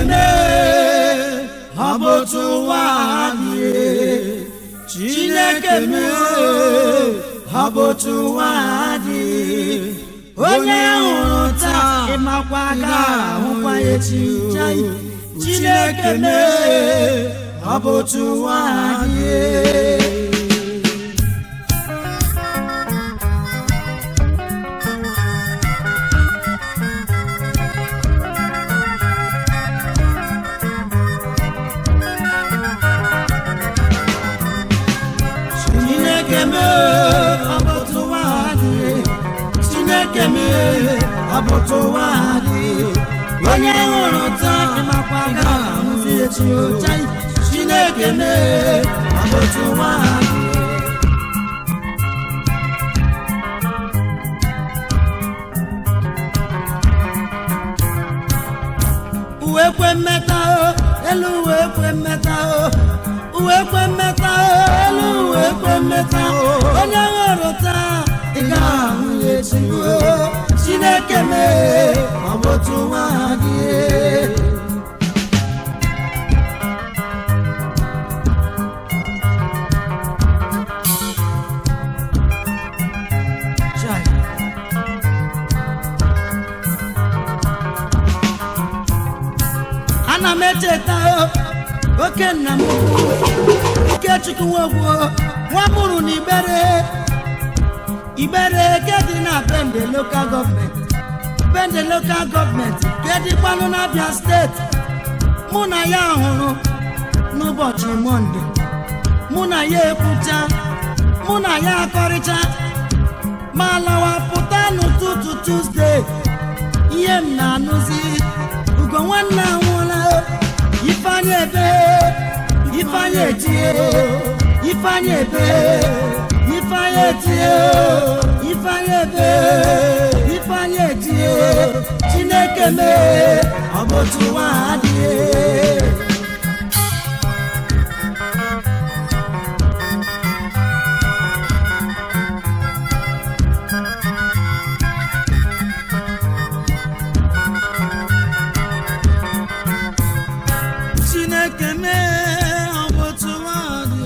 me habotu wadi Chineke me habotu wadi onye hụrụ taa ịmakwa ga-ahụkwa echi Chineke me habotu wadi Chineke me habotu wadi onye hụrụ taa ịmakwa ga-ahụkwa echi Chineke me habotu wadi uwe kwe mmeta elu uwe kwe mmeta uwe kwe mmeta elu uwe kwe mmeta onye hụrụ taa ị ga-ahụ echi Chineke me habotu wadi ana m echeta oke nna m Ikechukwu Nwogwu nwa mụrụ n'Ibere ke dị na Bende local government ke dịkwanụ na Abia steeti mụ na ya hụrụ n'ụbọchị Mọnde mụ na ya ekwucha mụ na ya akọrịcha ma lawa pụta n'ụtụtụ Tuesday ihe m na-anụzi ugo nwanne anwụla Ifeanyi ebe Ifeanyi etie Ifeanyi ebe Ifeanyi etie Ifeanyi ebe Ifeanyi etie Chineke me habotu wadi Chineke me habotu wadi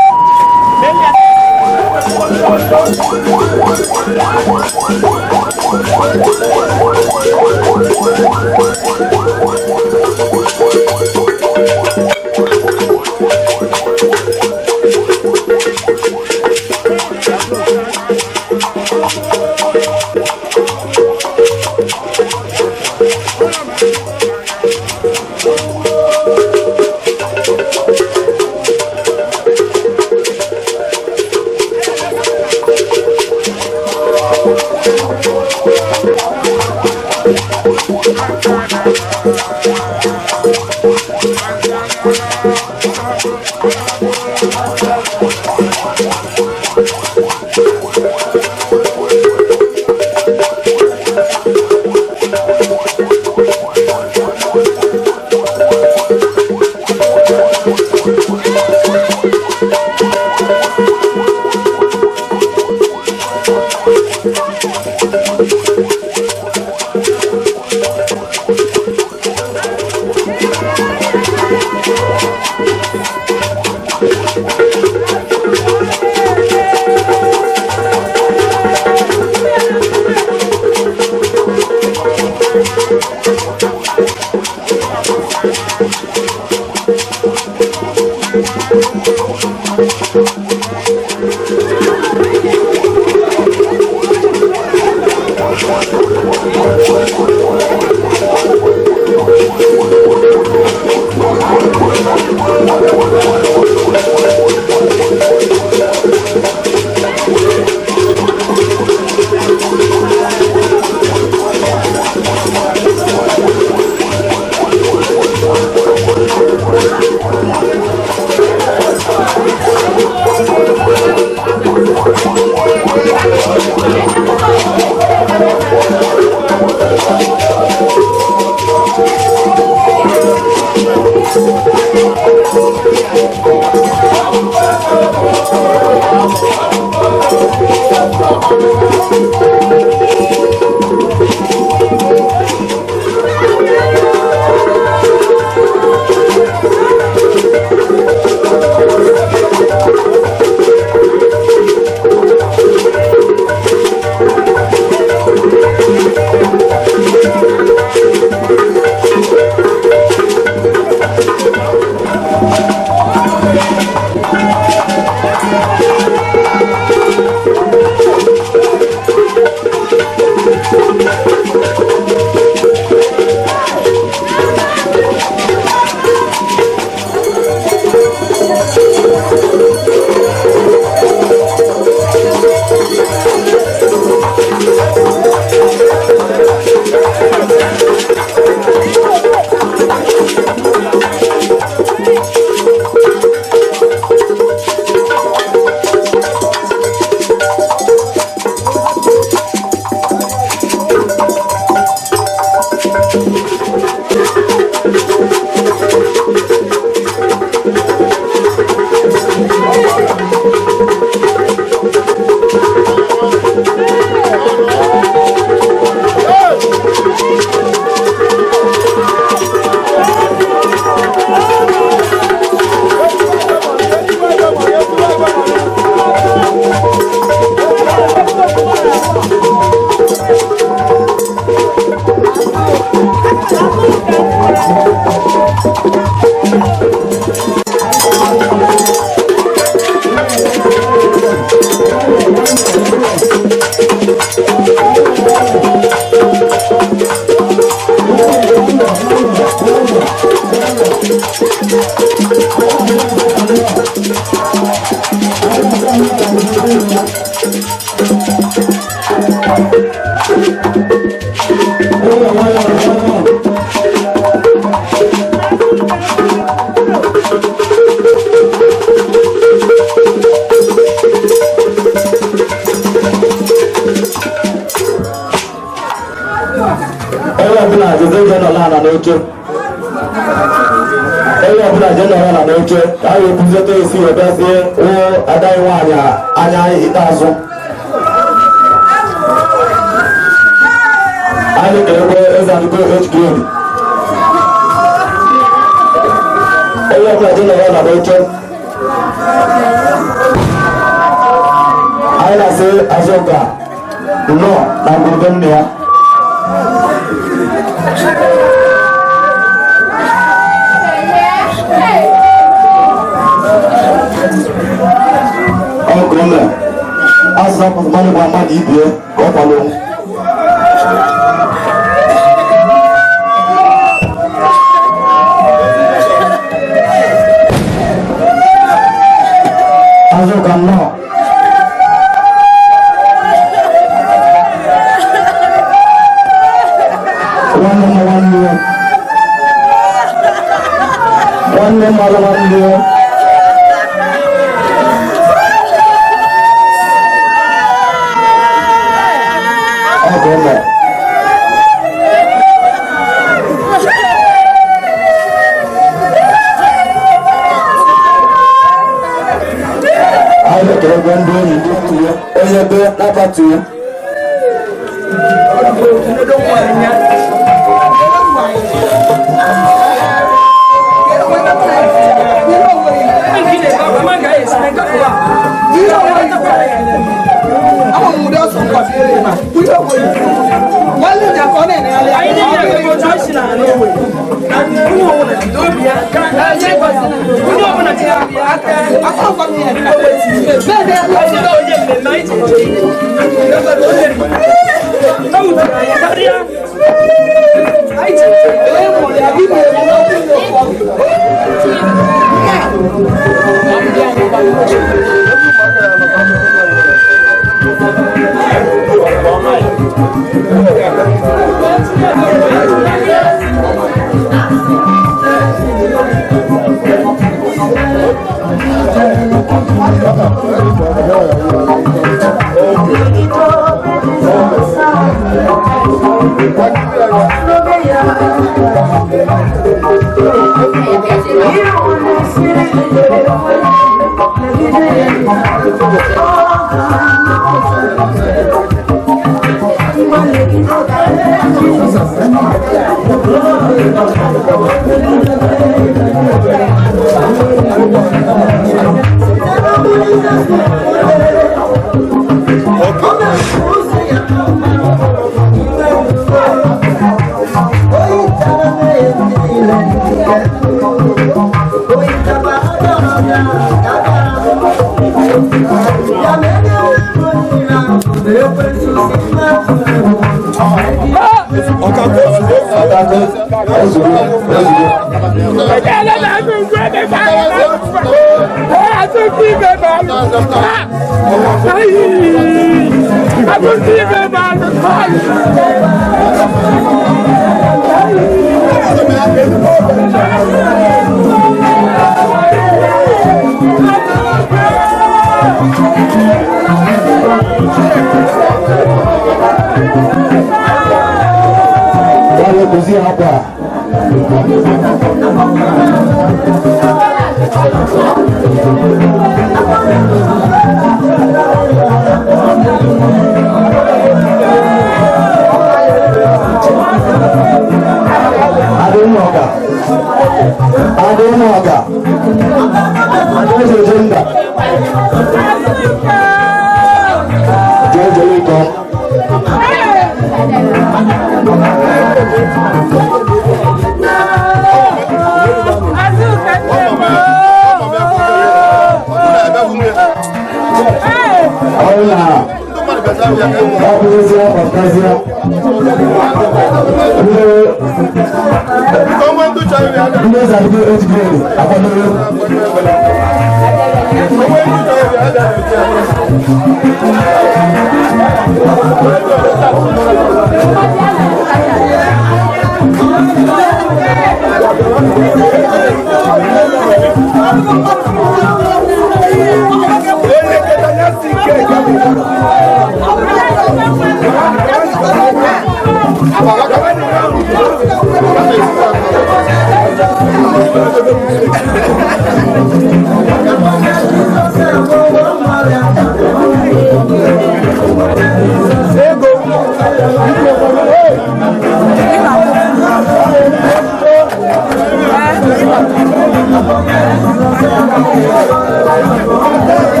Hey!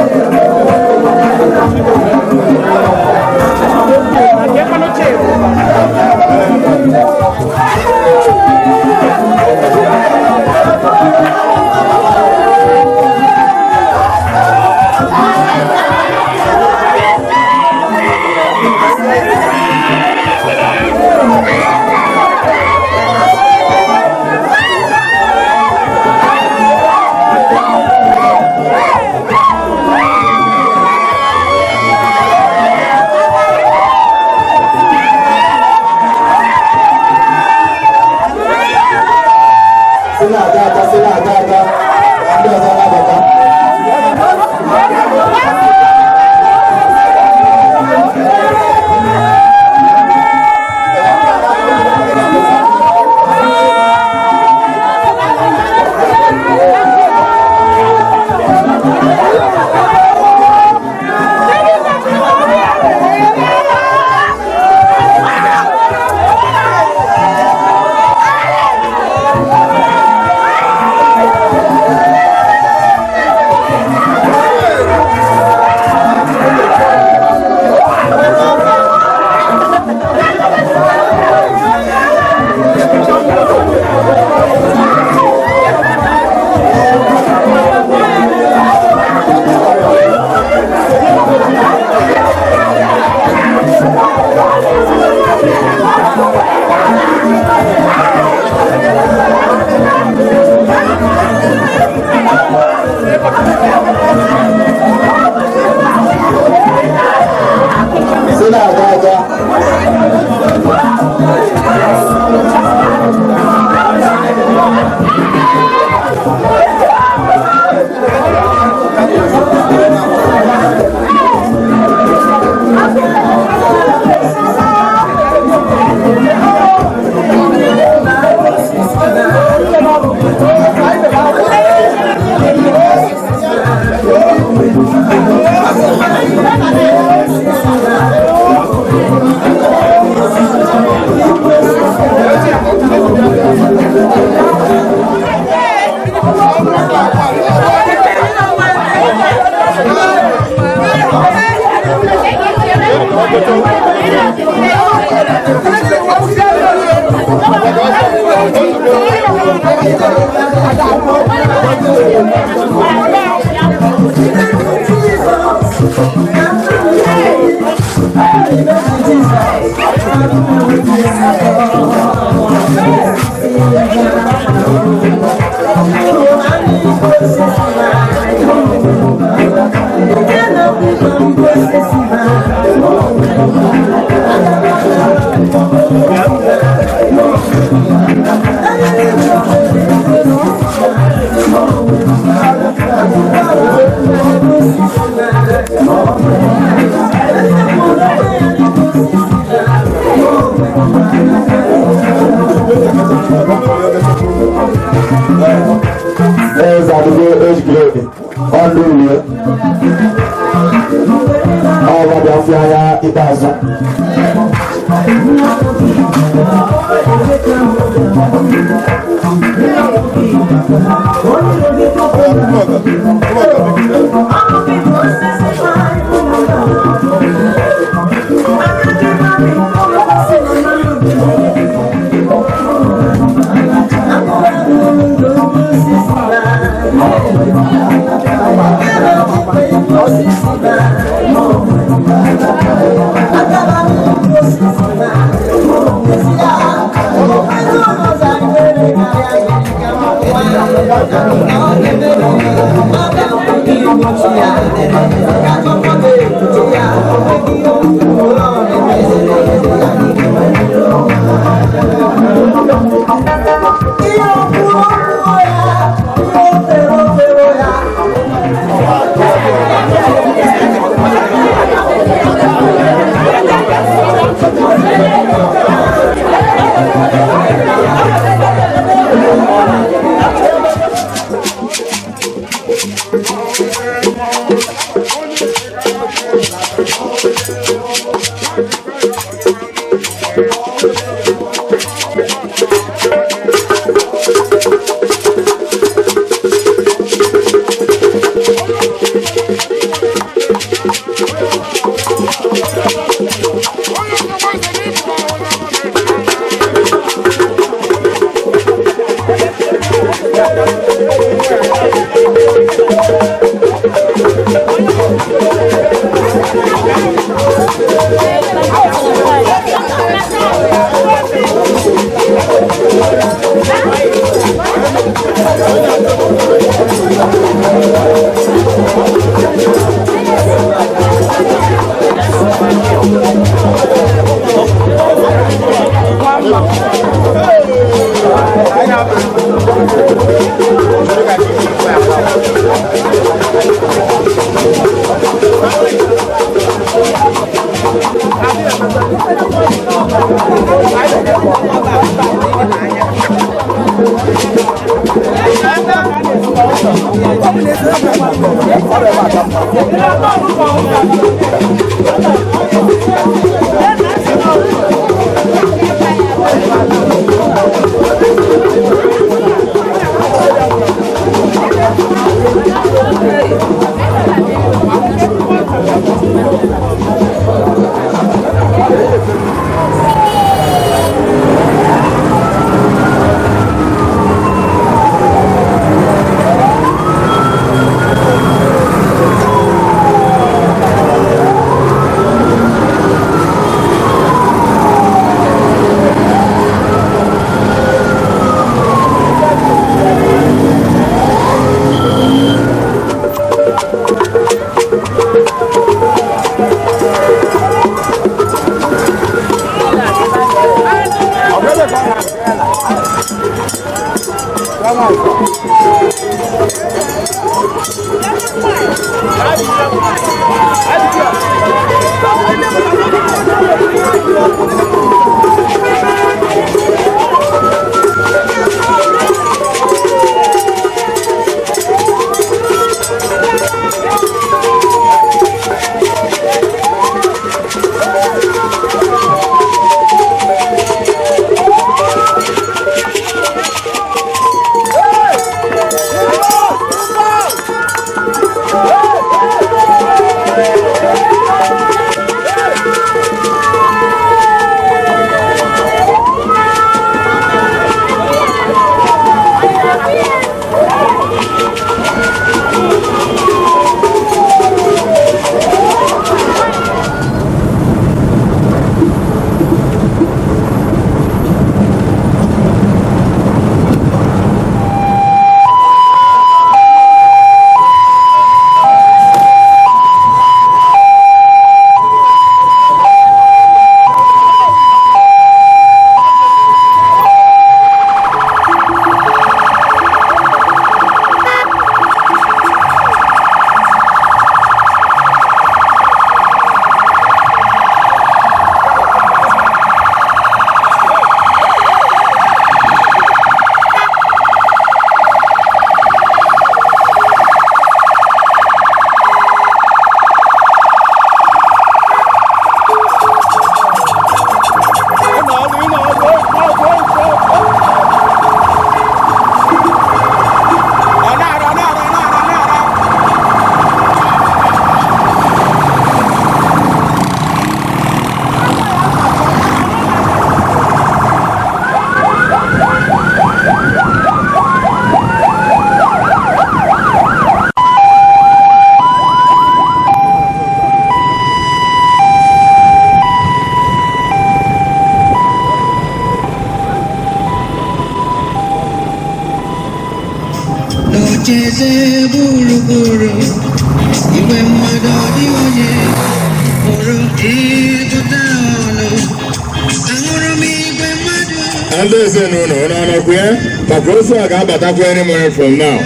any moment from now.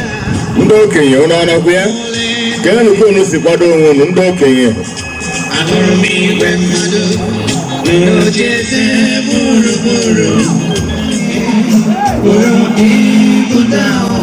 Ndo Kenya, una na kuya. Kaya nuko nusi kwado ngunu ndo Kenya. Agoromi gwemado. No jese buru buru. Buru ikudao.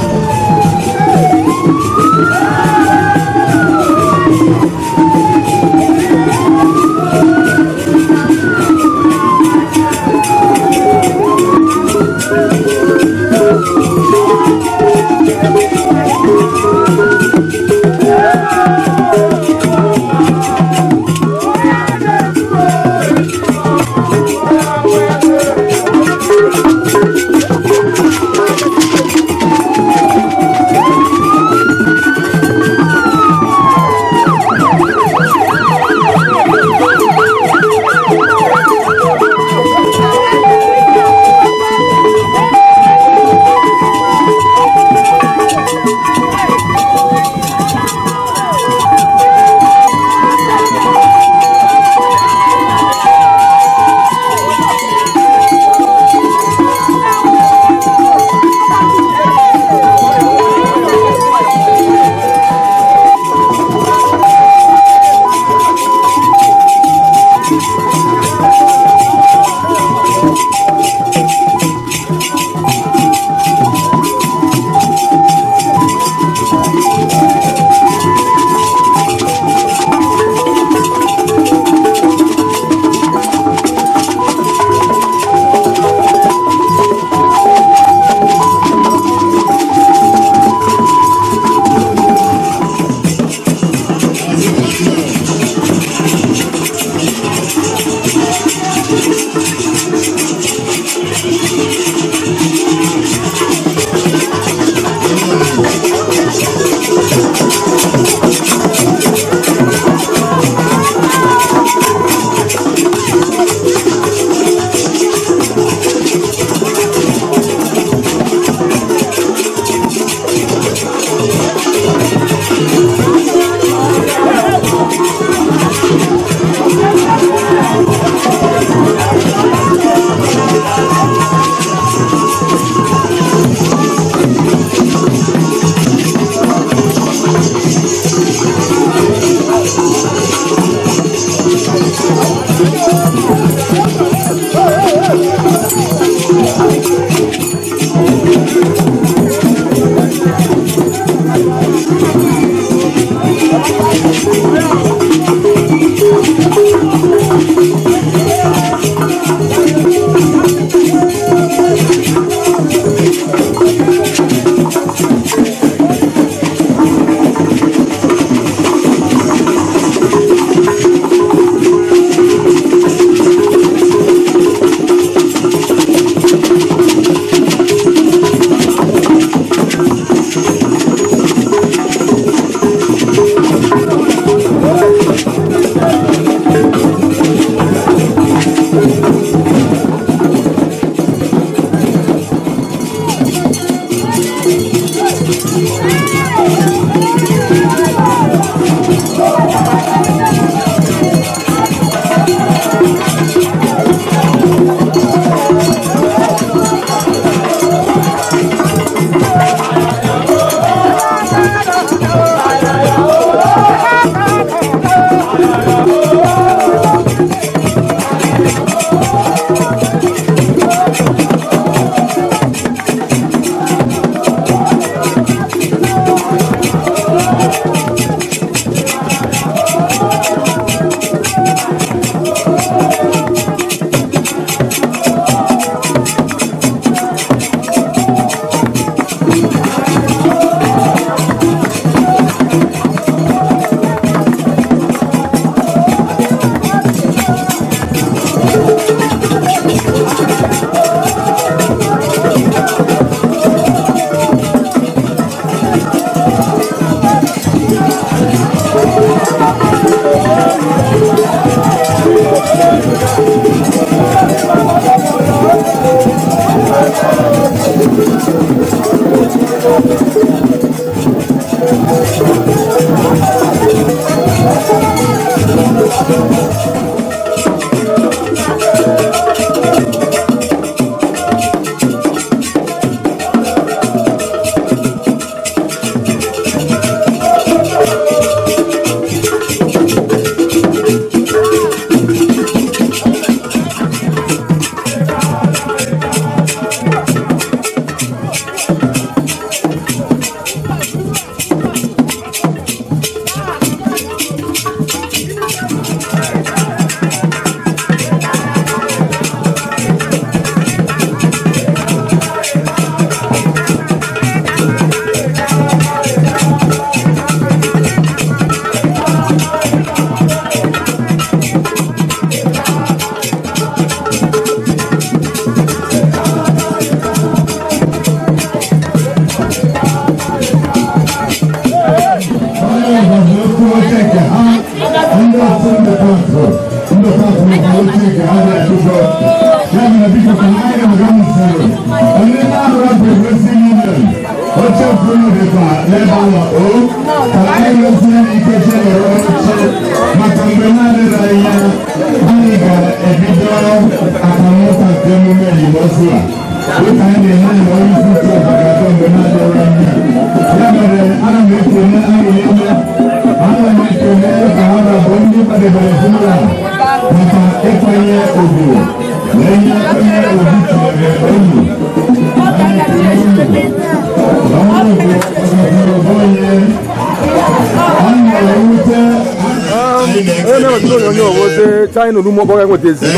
China no more going with this. No,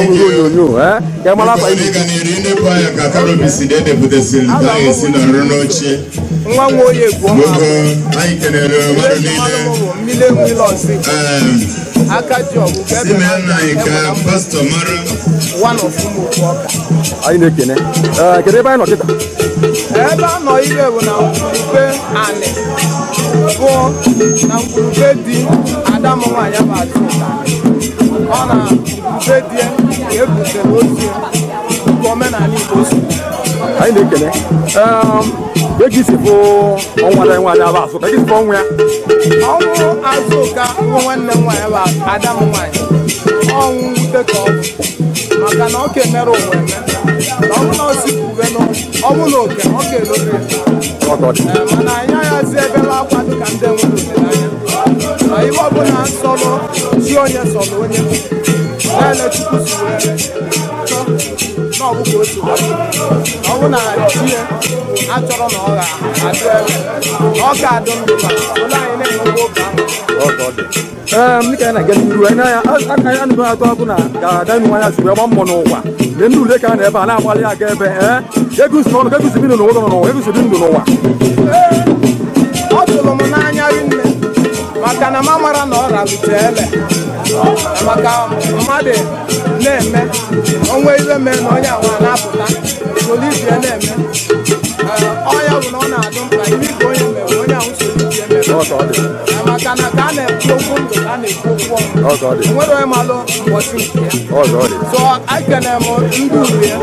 eh? Yamalapa is in the Carobis, then put the sin, One more year, I can Pastor Mara, one of whom I know. Can I buy not it? Ever no even when I'm now Betty, Adam, I have Ona Betty, woman, I need This is for one I want to have. So, that is from where Azuka, one Adam, on the call. Makanoke mero weme. Namuno sikuveno. Omuno ke oke lore. Mana ya zebela kwadu kande wulu nanya. Na iwo bona solo, si onye solo onye. Lele chukusuwe. Na obuko otu. Omuna tie achoro na oga adwe. Oga adonduba. Ola ine ngogo ka. Oh God. Nika na get you and I am going to talk now. Then one has to be one monowa. Then you look at it, and I'm going to get there. Egus no, Egus didn't know, Egus didn't know what. Otolomonanya rinne. Makana mamara no rabitele. Maka made neme. Onwe iwe me no nya wa na aputa. Police neme. Oya wo no na adon pa ibi go yen me onya wo so di me. Oh God. Makana kana profundo kana profundo. Oh God. Nwero e malo mbosi. Oh God. So I can mo ndu here.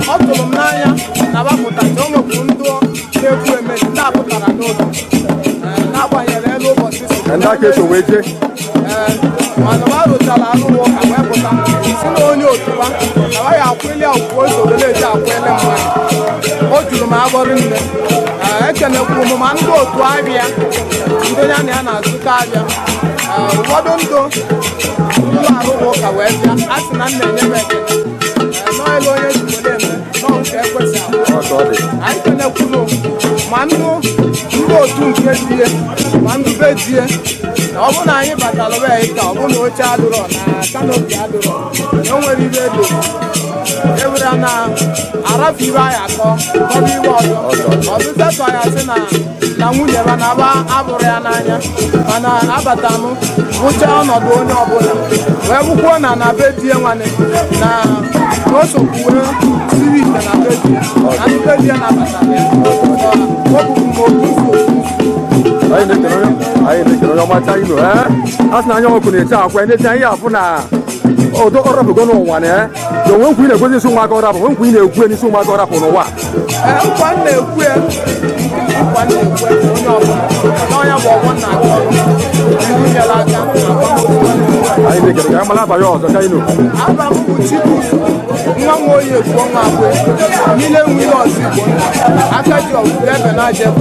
Otolomonanya na ba puta jongo kundo eku eme na putara n'odo. Na banyere elu ụbọchị si. And that case oweje. Mana ba rụtara anụ ụka wee pụta. Si na onye otuba na ba ya akweli akwụkwọ nsogbu na-eji akweli mmadụ. O juru m agbọrọ nne. Ekenekwu m ma ndị otu abịa. Ndị ya na ya na-azụta abịa. Ụfọdụ ndụ ụlọ arụ ụka wee bịa. A sị na nna enye m ekele. N'elu onye jikwere eme. N'ọnwụ ka ekwesị ahụ. Anyị kenekwuru ma ndị otu nke die ma ndị be die na ọ bụ na anyị batara wee ka ọ bụ na oche adụrọ na kanopi adụrọ na o nwere ibe edo ewere na arafu ibe anyị akọ ọbụ iwe ọzọ ọbụzetọ ya sị na nwunye ba na aba abụrụ ya n'anya mana abata m rụcha ọnọdụ onye ọbụla wee bụkwuo na be die nwanne na o sokwuwe siri ite na be die na ndị be die na-abatara ya I know your matter, you know, eh? As now you're going to talk when it's a year for now. Oh, don't go to one, eh? The one queen of Willis who might go up, one queen of Willis who might go up on a what? One day, I think I'm a lot of yours, I know. One more year, one million willows. I got you, never not yet.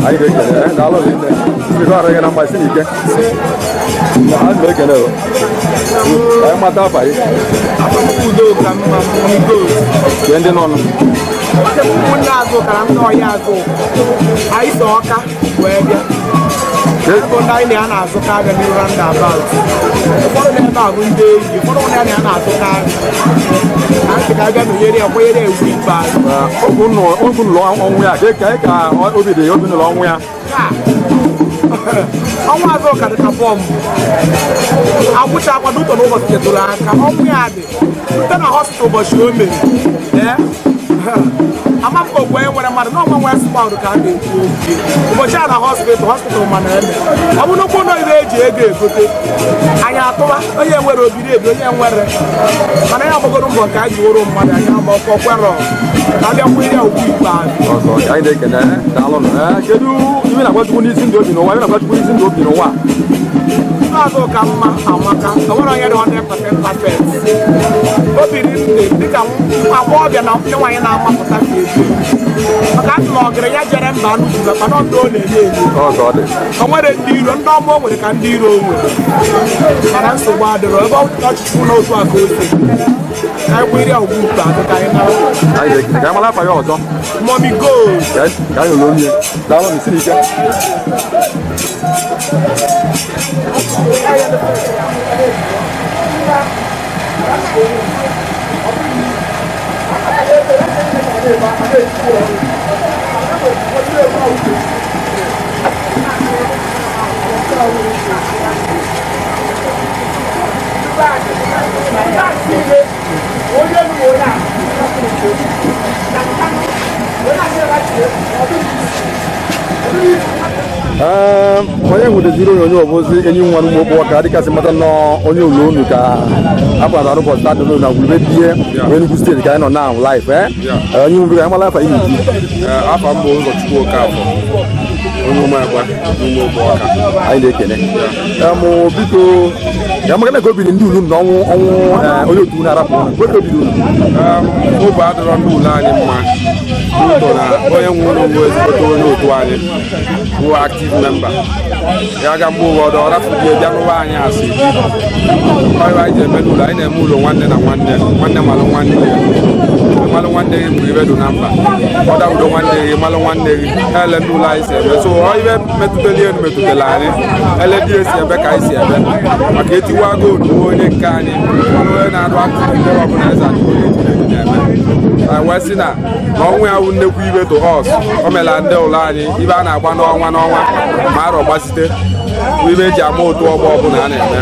I think $1 in there. You got to get on my city. I'm making it. I'm at that. I'm on. I saw Ndị a na-azụkarị n'ihu roundabout. Ụfọdụ na-ebe ahụ ndị eyi, ụfọdụ ndị a na-azụkarị. Na ntị ka abịa n'onyere ya kwanyere ewu ikpeazụ. Ogun lọ ọnwụ ya, ka obi dị obi n'ụlọ ọnwụ ya. Ọnwụ Azụka dị ka bọmbụ. Agwụcha akwado ụtọ n'ụbọchị ketụrụ aka. Ọnwụ ya dị. Site na hospital ụbọchị o mere. Amapụta okwu onye nwere mmadụ na ọnwa westbound ka a na-ekwu okwu ụbọchị a na hospital mana eme ọ bụ nnukwu ụlọ ire eji ego egote anyị atụwa onye nwere obiri ebi onye nwere mana ya gbagoro mbọ ka a ji wụrụ mmadụ anyị agbakọ kwerọ ka a bịakwa ihe ugwu ikpeazụ kedu ihe na-agbatụkwu n'isi ndị obi n'ụwa ihe na-agbatụkwu n'isi ndị obi n'ụwa Azukamma amaka onwere onye dị 100% perfect obi dị dịka agbọghọbịa na nwaanyị na-amapụta ka ebi maka atụ na ọgaranya jere mba anụjuru mana ndị ọ na-enye o nwere ndị iro ndị ọma o nwere ka ndị iro o nwere mana nsogbu adịrọ ebe ọchịchị n'otu aka ose ka anyị kwere ugwu ukwu adị ka anyị mara afa ya ọzọ Mommy Gold ka anyị ụlọ onye daalụ n'isi ike onye nwetaziri onye ọbụzi enyi nwa n'ụmụ okpu ka dịkasị mata n'onye ụlọ unu ka akpara arụpọta adịrụ na gwurube die Enugu steeti ka anyị nọ na laif onye nwere ka anyị mara afa ime ji afa mbụ ụzọchukwu Okafọ onye ụmụ Agba n'ime ogbe ọka anyị na-ekene biko ya maka na ka obiri ndị ulu na ọnwụ onye otu na-arapụ obi ulu obe adịrọ ndị ụlọ anyị mma ụtọ na onye nwe ụlọ uwe ezigbote onye otu anyị bụ active member ya ga mgbe ụfọdụ ọ rapụghị bịa n'ụwa anyị asị ọrụ anyị ji eme n'ụlọ anyị na-eme ụlọ nwanne na nwanne malụ nwanne malụ nwanne gị mgbe ibe dị na mba ọ dawudo nwanne gị malụ nwanne gị ele ndị ụlọ anyị si eme so ibe metụtara elu metụtara anyị ele dị esi ebe ka anyị si ebe maka etiwa goolu onye nke anyị onye na-arụ akụkụ ndị ọbụla eze na-eme wee sị na ọnwụ ya wụ nnekwu ibe to us o mela ndị ụlọ anyị ibe a na-agba n'ọnwa ma arọ gbasite ibe eji ama otu ọgbọ ọbụla a na-eme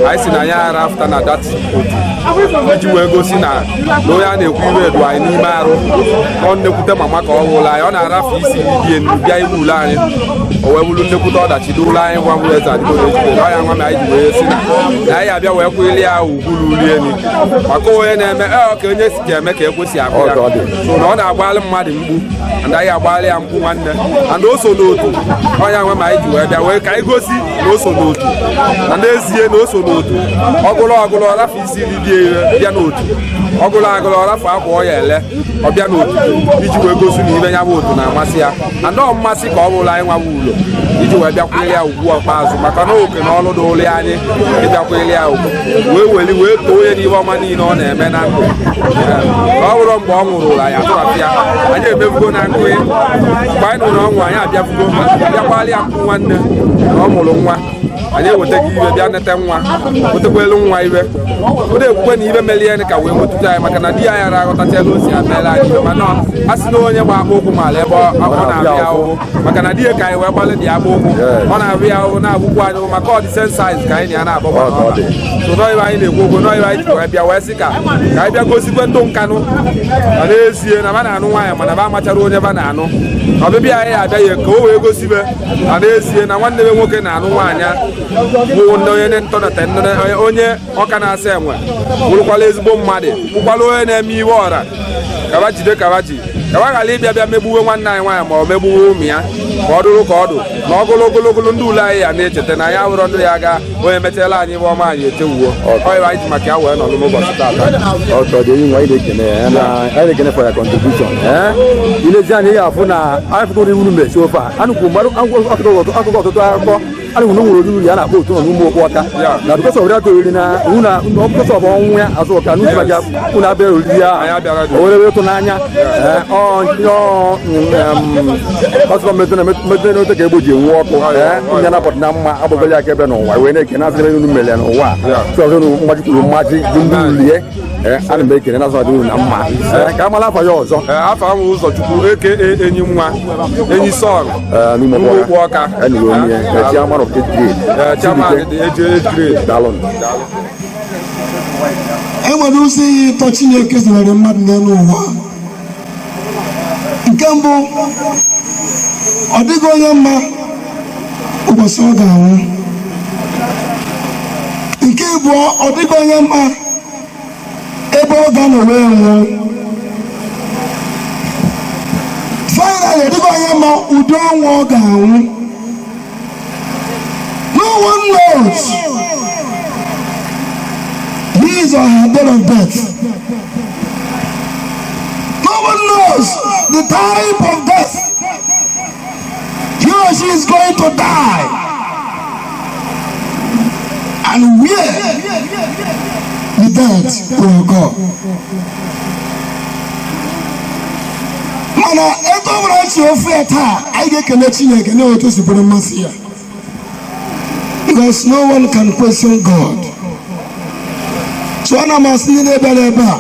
anyị si na anyị ara afta na dat otu iji wee gosi na onye a na-ekwu ibe edu anyị n'ime arụ ọ nnekwute mama ka ọ hụrụ anyị ọ na-arafu isi ibie bịa ime ụlọ anyị o wee bụrụ nnekwute ọdachi dị ụlọ anyị gwa mgbe eze adịgboro ejide ọya nwa ma anyị ji wee si na anyị abịa wee kwụli ya ugwuru uli elu maka onye na-eme ka onye si ka eme ka ekwesị akụ ya so na ọ na-agbalị mmadụ mgbu and anyị agbalị ya mkpu nwanne and o so n'otu ọnya nwe ma anyị ji wee bịa wee ka anyị gosi na o so n'otu na n'ezie na o so n'otu ọgụlụ ọrafu isi bịa n'otu ọgụlụ ọrafu akwa ọ ya ele ọ bịa n'otu iji wee gosi na ibe ya bụ otu na-amasị ya and ọ mmasị ka ọ bụrụ anyị nwa bụ ụlọ iji wee bịakwere ya ugwu ọkpazụ maka na oke na ọlụ dị ụlọ anyị ịbịakwere ya ugwu wee too onye n'ihe ọma niile ọ na-eme na ndụ ọ bụrụ mgbe ọ nwụrụ ụlọ anyị atụrapụ ya anyị emefugo na nkụ mgbe anyị nụrụ ọnwụ anyị abịafugo bịakwala ya mkpụ nwanne na ọ mụrụ nwa anyị ewetaghị ibe bịa nete nwa wetekwelu nwa ibe ọ na-ekwukwe na ibe mere ihe ka wee nwetụta anyị maka na di anyị ara aghọtacha elu o si ameela anyị ibe mana a sị na onye gba akpa ụkwụ mala ebe ọ na-abịa ahụhụ maka na di ya ka anyị wee gbalị dị agba ụkwụ ọ na-abịa ahụhụ na-agbụkwu anyị maka ọ dị sensaiz ka anyị na ya na-agbakwa n'ọba so nọibe anyị na-ekwu okwu nọibe anyị ji wee bịa wee sị ka anyị bịa gosikwe ndụ nkanụ na n'ezie na ba na-anụ nwaanyị mana ba amachara onye ba na-anụ ọbịbịa anyị abịaghị ka o wee gosibe na n'ezie na nwanne be nwoke na-anụ nwaanyị bụ onye ntọnata onye ọka na-asa enwe bụrụkwala ezigbo mmadụ bụkwala onye na-eme iwe ọra kaba jide kaba ji kaba ghara ịbịa bịa megbuwe nwanne anyị nwaanyị ma ọ megbuwe ụmụ ya ka ọ dụrụ ka ọ dụ na ogologo ndị ụlọ anyị ya na-echeta na ya wụrụ ndụ ya ga onye mechara anyị ibe ọma anyị etewuo ọyịba anyị ji maka ya wee nọlụ n'ụbọchị taata na-ekene for your contribution ilezi anya ya afụ na anyị fụtụrụ iwu mmechi ofe a anụkwu mmadụ akụkọ ọtụtụ akụkọ anụkwu na nwere oriri ya na-akpọ otu nọ n'ụmụ okpu ọka na dụkọsọ ọbịa toriri na iwu na ọbụkọsọ ọbụ ọnwụ ya azụ ụka n'uji maka unu abịa oriri ya o were ịtụ n'anya ọsọ metụrụ n'ote ka egbo ji enwu ọkụ nya napụta na mma agbagoli aka ebe n'ụwa wee na-ekene azịrị unu mere n'ụwa chọrọ mmaji kwuru mmaji dị ndị ulie ana m ekene na azụ na mma ka amala afa ya ọzọ afọ ahụ ụzọchukwu eke enyi nwa enyi sọl n'ime okwu ọka chairman of 8th grade chairman age grade dalụ enwere ụzọ ihe ịtọ Chineke zere mmadụ n'elu ụwa nke mbụ ọ dịghị onye mma ụbọchị ọ ga-anwụ. Nke abụọ ọ dịghị onye mma ebe ọ ga-anọ wee nwụọ. Finally, ọ dịghị onye mma ụdị ọnwụ ọ ga-anwụ. No one knows his or her date of death. No one knows the type of death he or she is going to die and where the death will go. Mana eto wura chi ofe taa anyị ga-ekele Chineke na otu si bụrụ mmasị ya. Because no one can question God. So ana m asị ndị na-ebere ebe a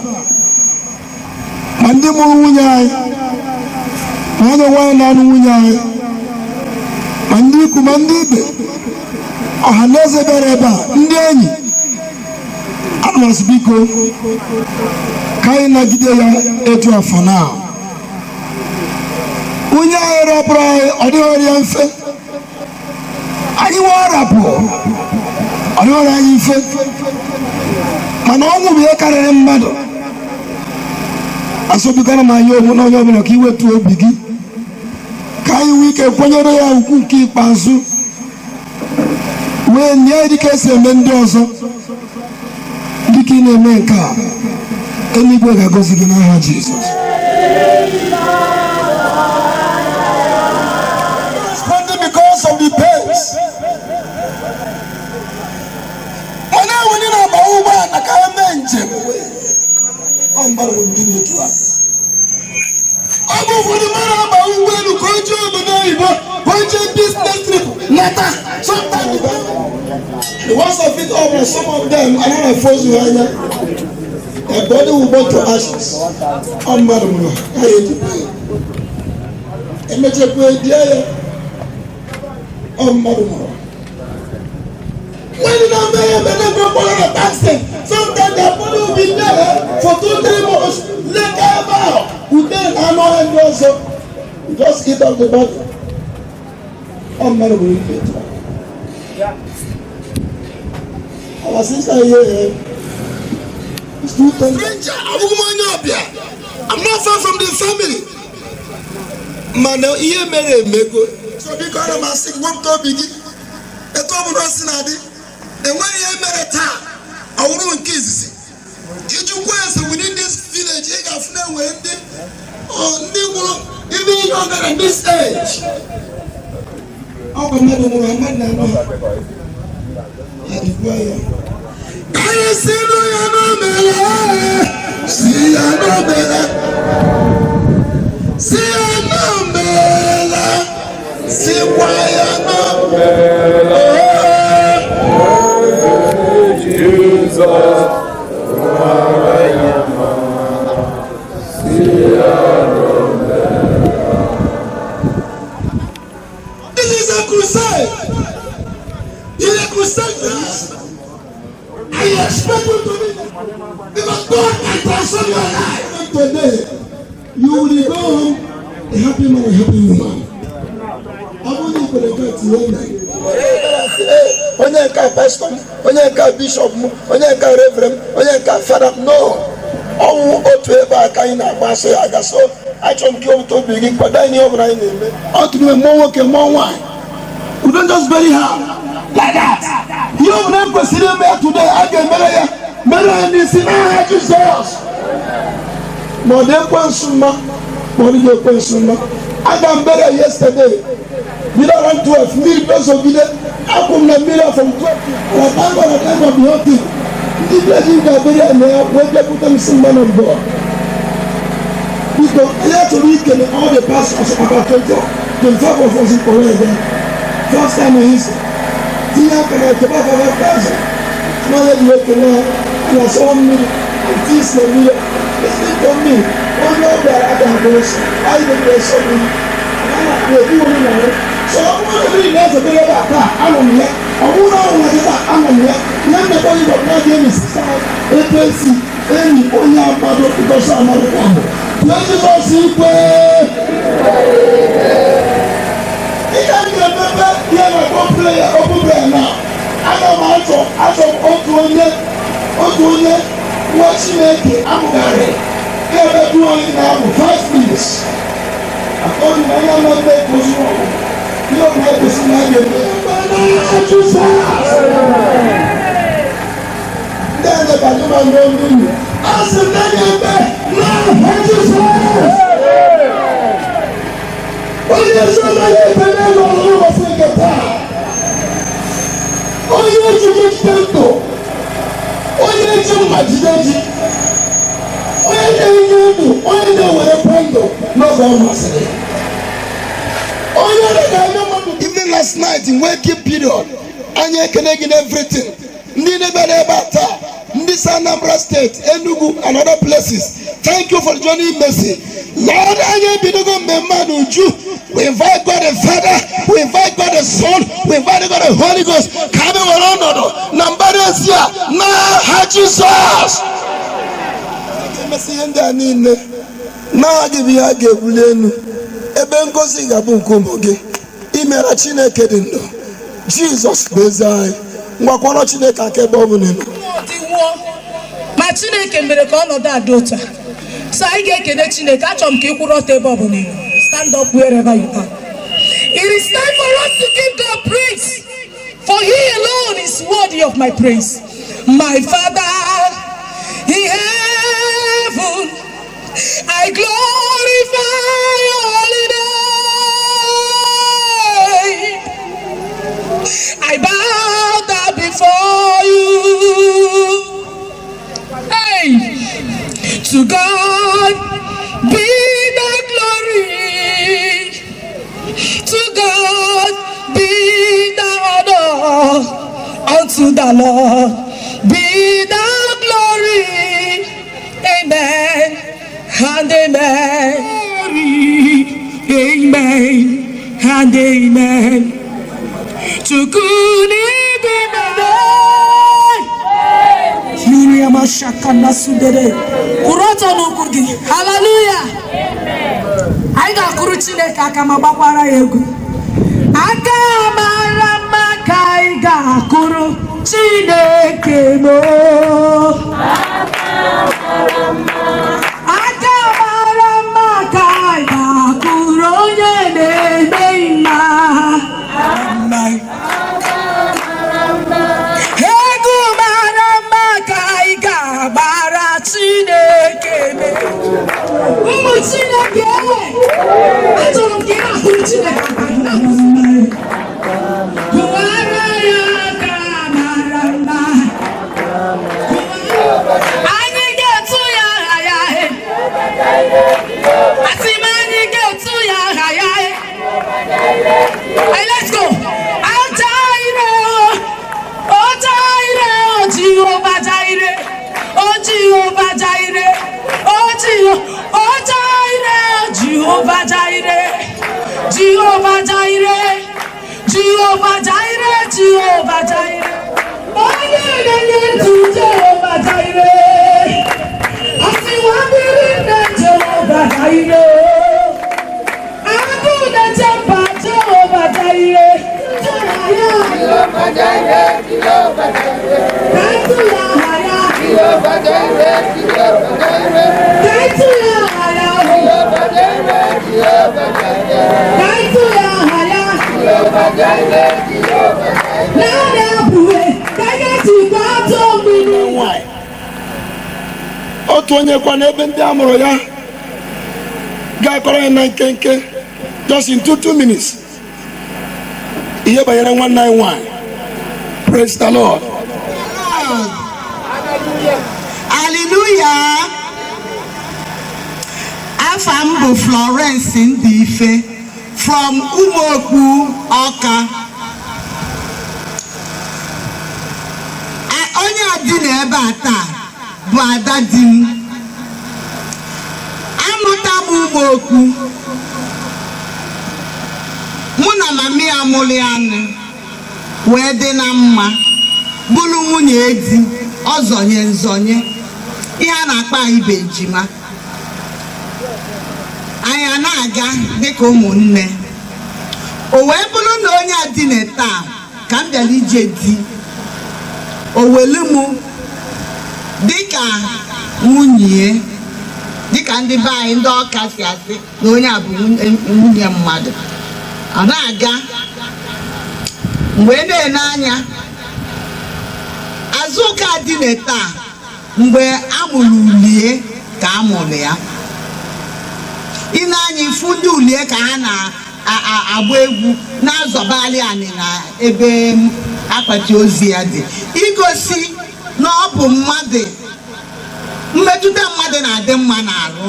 ma ndị mụrụ nwunye anyị ma onye nwaanyị na-anụ nwunye anyị ma ndị ikwu ma ndị ibe ọha na eze bere ebe a ndị enyi ana m asị biko ka anyị nagide ya etu afọ na nwunye anyị rapụrụ anyị ọ dịghị ọrụ ya mfe anyị nwe ọrapụ ọ dịghị ọrụ anyị mfe mana ọnwụ bụ ihe karịrị mmadụ. Asọbikana m anya onwe na onye ọbụla ka iwetu obi gị ka anyị nwee ike kwenyere ya ugwu nke ikpeazụ wee nye dịka esi eme ndị ọzọ. Dịka ị na-eme nke a, eluigwe ga-agọzi gị n'aha Jizọs. Because of the pains. Mana wani na ba ụgbọ na ka eme njem ọ mbara obi n'otu a. Ọ bụ ụfọdụ mara agba ụgbọelu ka o jee obodo oyibo ka o jee business trip nata. Sometimes the worst of it all was some of them anaghị efozu anya. Their body will burn to ashes. Ọ mbara m ha eji emechekwa edie ya. Ọ mbara m when you are there, they go for an accident. Sometimes their body will be there for 2-3 months. Later, we then and also just eat up the body. Unbelievable. Our sister here is too stranger. I'm not far from the family. Man, here me. So because I'm sick, what to begin? A top of us and when you have a time, I won't kiss you. You within this village, you have no way. Oh, even younger than this age. Oh, I'm not I see this is a crusade. It's a crusade. I expect you to be because God can transform your life. Today, you will go home a happy man, a happy woman. I want you to go to your onye nka pastor, onye nka bishop, onye nka reverend, onye nka father. No. Ọnwụ otu ebe aka anyị na-agbasa ya aga. So achọrọ m ka otu obi gị kwado anyị ọbụla anyị na-eme. Ọ tụrụ mmụọ nwoke mmụọ nwaanyị. We don't just bury her like that. Ihe ọbụla kwesịrị eme ya today, a ga-emere ya mere ya n'isi n'aha Jizọs. Ma ọ dị ekwensu mma, ma ọ dịghị ekwensu mma. Aga m bury ya yesterday. Bido around 12, mmiri peso bido. Akwụ m na mmiri from 12 na tango na tango of the whole thing. Ndị village ga-abịrị ya na ya wee bịakwute m si man of God. Because ya chọrọ ikele all the pastors about 25 of us in Korea. First time in history. Tinye aka na ekebe aka 5,000. N'onye dị ekele na asọrọ mmiri and things na mmiri. Listen to me. Onye ọ bịara aga agụrụsị. Anyị dị esọ mmiri. Na-ebi onye na ya. So ọ bụrụ na mmiri na-ezebere ebe a taa anọ m ya. Ọ bụrụ na ọ nwere ebe a anọ m ya. Ihe mmekọ ịbọ na ga-eme sisa ebe esi enyi onye agbado ịgọsa amarụkwa ahụ. Jesus ikwe. Ihe a ga-emebe ihe na kọmplẹ ya ọbụbe na aga m achọ otu onye nwa Chineke amụgharị ga-emedu onye na-amụ 5 minutes. Akọdụ na onye na-eme nkuzi ọgwụ ihe ọbụla ekwesị na ga-eme n'aha Jizọs. Ndị a na-ebanye ma n'olu asị na ga-eme n'aha Jizọs. Onye ezi anaghị ebe n'elu ọrụ ụbọchị nke taa. Onye ejiji jide ndụ, onye eji mma jide ji, onye na-enye ndụ, onye na-ewerekwa ndụ n'oge ọ masịrị. Onye na-enye mmadụ. Even last night in waking period, anyị ekene gị n'everything. Ndị na-ebere ebe a taa, ndị si Anambra State, Enugu and other places. Thank you for joining mercy. Lord, anyị ebidogo mmemme a n'uju. We invite God the Father, we invite God the Son, we invite God the Holy Ghost. Come on, ọnọdụ na mbara ezi a n'aha Jizọs. Emesi ihe ndị a niile n'aha gị bụ ihe a ga-ebuli elu. Ebe ngozi ga-abụ nke ụmụ gị. Imere Chineke dị ndụ. Jizọs bụ eze anyị. Ngwakwara Chineke aka ebe ọ bụla elu. Ma Chineke mere ka ọnọdụ adị otu a. So anyị ga-ekele Chineke. Achọrọ m ka ị kwụrụ ọtọ ebe ọ bụla elu. Stand up wherever you are. It is time for us to give God praise, for He alone is worthy of my praise. My Father in heaven, I glorify your holy name. I bow down before you. Hey, to God be the glory. To God be the honor, unto the Lord be the glory. Amen and amen. Amen and amen. To good be the name. Miriam Ashakana Sudere. Kuroto no kugi. Hallelujah. I got kuru Chineke aka ma gbakwara ya egwu. Aka mara mma ka ị ga-akụrụ Chineke mo. Aka mara mma ka ị ga-akụrụ onye na-eme mma. Egwu mara mma ka ị ga-agbara Chineke me. Ụmụ Chineke, achọrọ m ka ị na-akụrụ Chineke aka. Kụwara ya aka mara mma. Anyị ga-etu ya aha ya. Asị m anyị ga-etu ya aha ya. Let's go. Jehovah Jireh, oh Jehovah Jireh, oh Jehovah Jireh, Jehovah Jireh, Jehovah Jireh, Jehovah Jireh, oh Jehovah Jireh, I see one in Jehovah Jireh, I do the temple Jehovah Jireh, Jehovah Jireh, Jehovah Jireh. Otu onye kwa n'ebe ndị amụrụ ya ga-akọrọ ya na nkenke just in 2 minutes ihe banyere nwanne anyị nwanyị. Praise the Lord. Hallelujah. Afa m bụ Florence Ndife from Umuokpu, Ọka. Onye adị n'ebe a taa bụ ada di m. Amụta m Umuokpu. Mụ na mami ya mụrụ ya anụ wee dị na mma. Bụrụ nwunye di ọzọnye nzọnye ihe a na-akpa ibe ejima. anyị a na-aga dịka ụmụnne. O wee bụrụ na onye a dị na taa ka m bịara ije di, o welu m dịka nwunye, dịka ndị be anyị ndị ọka si asị na onye a bụ nwunye mmadụ. Ọ na-aga mgbe na-ene anya Azụka dị na taa mgbe amụrụ ulie ka amụrụ ya. Ị na-anya ifu ndị ulie ka ha na-agba egwu na-azọbali anyị na ebe akpati ozi ya dị, igosi na ọ bụ mmadụ, mmetụta mmadụ na-adị mma n'arụ.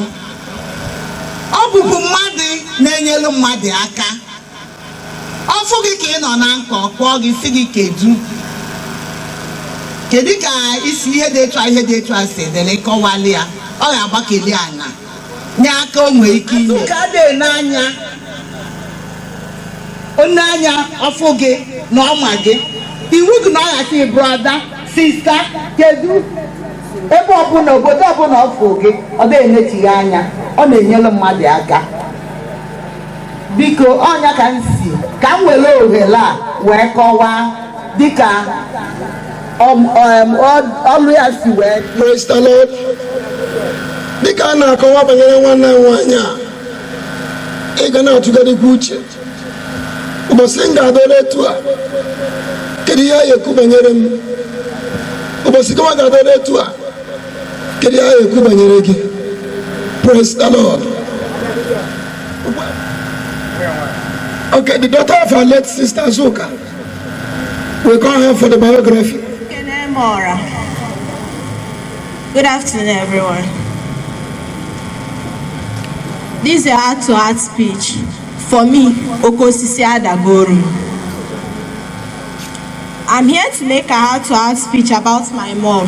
Ọ bụbu mmadụ na-enyelu mmadụ aka. Ọ fụ gị ka ị nọ na nkọ, kpọọ gị si gị kedu ka isi ihe dị etu a si dịrị kọwali ya, ọ ga-agbakeli anya nye aka o nwee ike inye. Ka dị n'anya onye anya ọfụ gị na ọma gị, iwu gị na ọ gasị brọda sista, kedu ebe ọbụla obodo ọbụla ọfụ gị, ọ na-enechighị anya, ọ na-enyere mmadụ aka. Biko ọnya ka m si ka m were ohere a wee kọwaa dịka ọlụ ya si wee. Praise the Lord. Dịka a na-akọwa banyere nwanne m nwaanyị a, ị ga na-atụgharịkwa uche. Ụbọchị m ga-adọrọ etu a, kedu ihe a ga-ekwu banyere m? Ụbọchị gị ga-adọrọ etu a, kedu ihe a ga-ekwu banyere gị? Praise the Lord. Okay, the daughter of our late sister Azuka. We call her for the biography. Good afternoon, everyone. This is a heart-to-heart speech for me, Okosisi Adagoru. I'm here to make a heart-to-heart speech about my mom.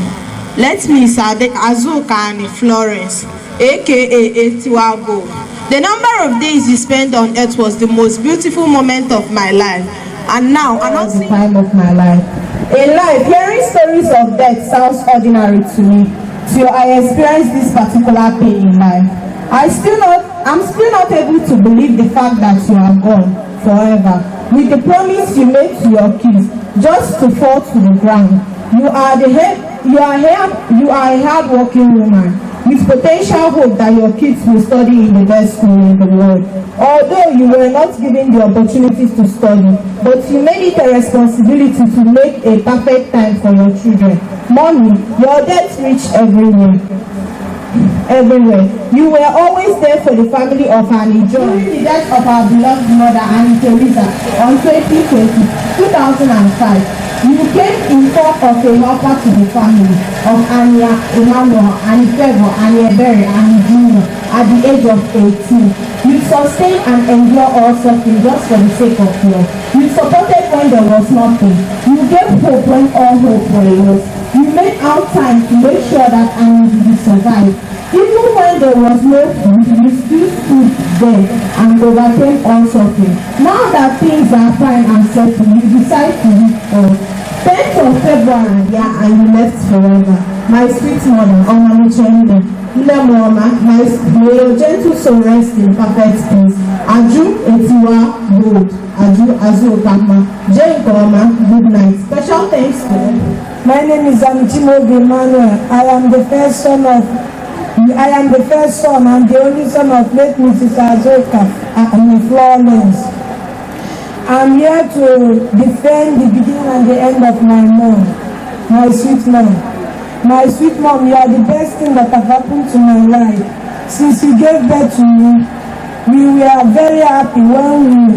Let me say Azukamma Florence, aka Etiwago. The number of days you spent on earth was the most beautiful moment of my life. And now, another time of my life. In life, hearing stories of death sounds ordinary to me. Till I experienced this particular pain in life, I'm still not able to believe the fact that you are gone forever. With the promise you made to your kids, just to fall to the ground. You are a hard-working woman with potential hope that your kids will study in the best school in the world. Although you were not given the opportunities to study, but you made it a responsibility to make a perfect time for your children. Mommy, your death reached everywhere. You were always there for the family of Annie John. During the death of our beloved mother, Annie Teresa, on 2005, you came in form of a helper to the family of Anya Emmanuel, Annie Favour, Annie Ebere, Annie Junior at the age of 18. You sustained and endured all suffering just for the sake of love. You supported when there was nothing. You gave hope when all hope was lost. You made out time to make sure that Annie would survive. Even when there was no food, you still stood there and overcame all suffering. Now that things are fine and settled, you decide to leave us. 10th of February, and you left forever. My sweet mother, Omami Chende, Lemoma, may your gentle soul rest in perfect peace. Aju Etiwa Gold, Aju Azukamma, Egwuonwu, good night. Special thanks to them. My name is Egwuonwu Emmanuel. I am the first son and the only son of late Mrs. Azukamma Florence. I'm here to defend the beginning and the end of my mom, my sweet mom. My sweet mom, you are the best thing that have happened to my life. Since you gave birth to me, we were very happy when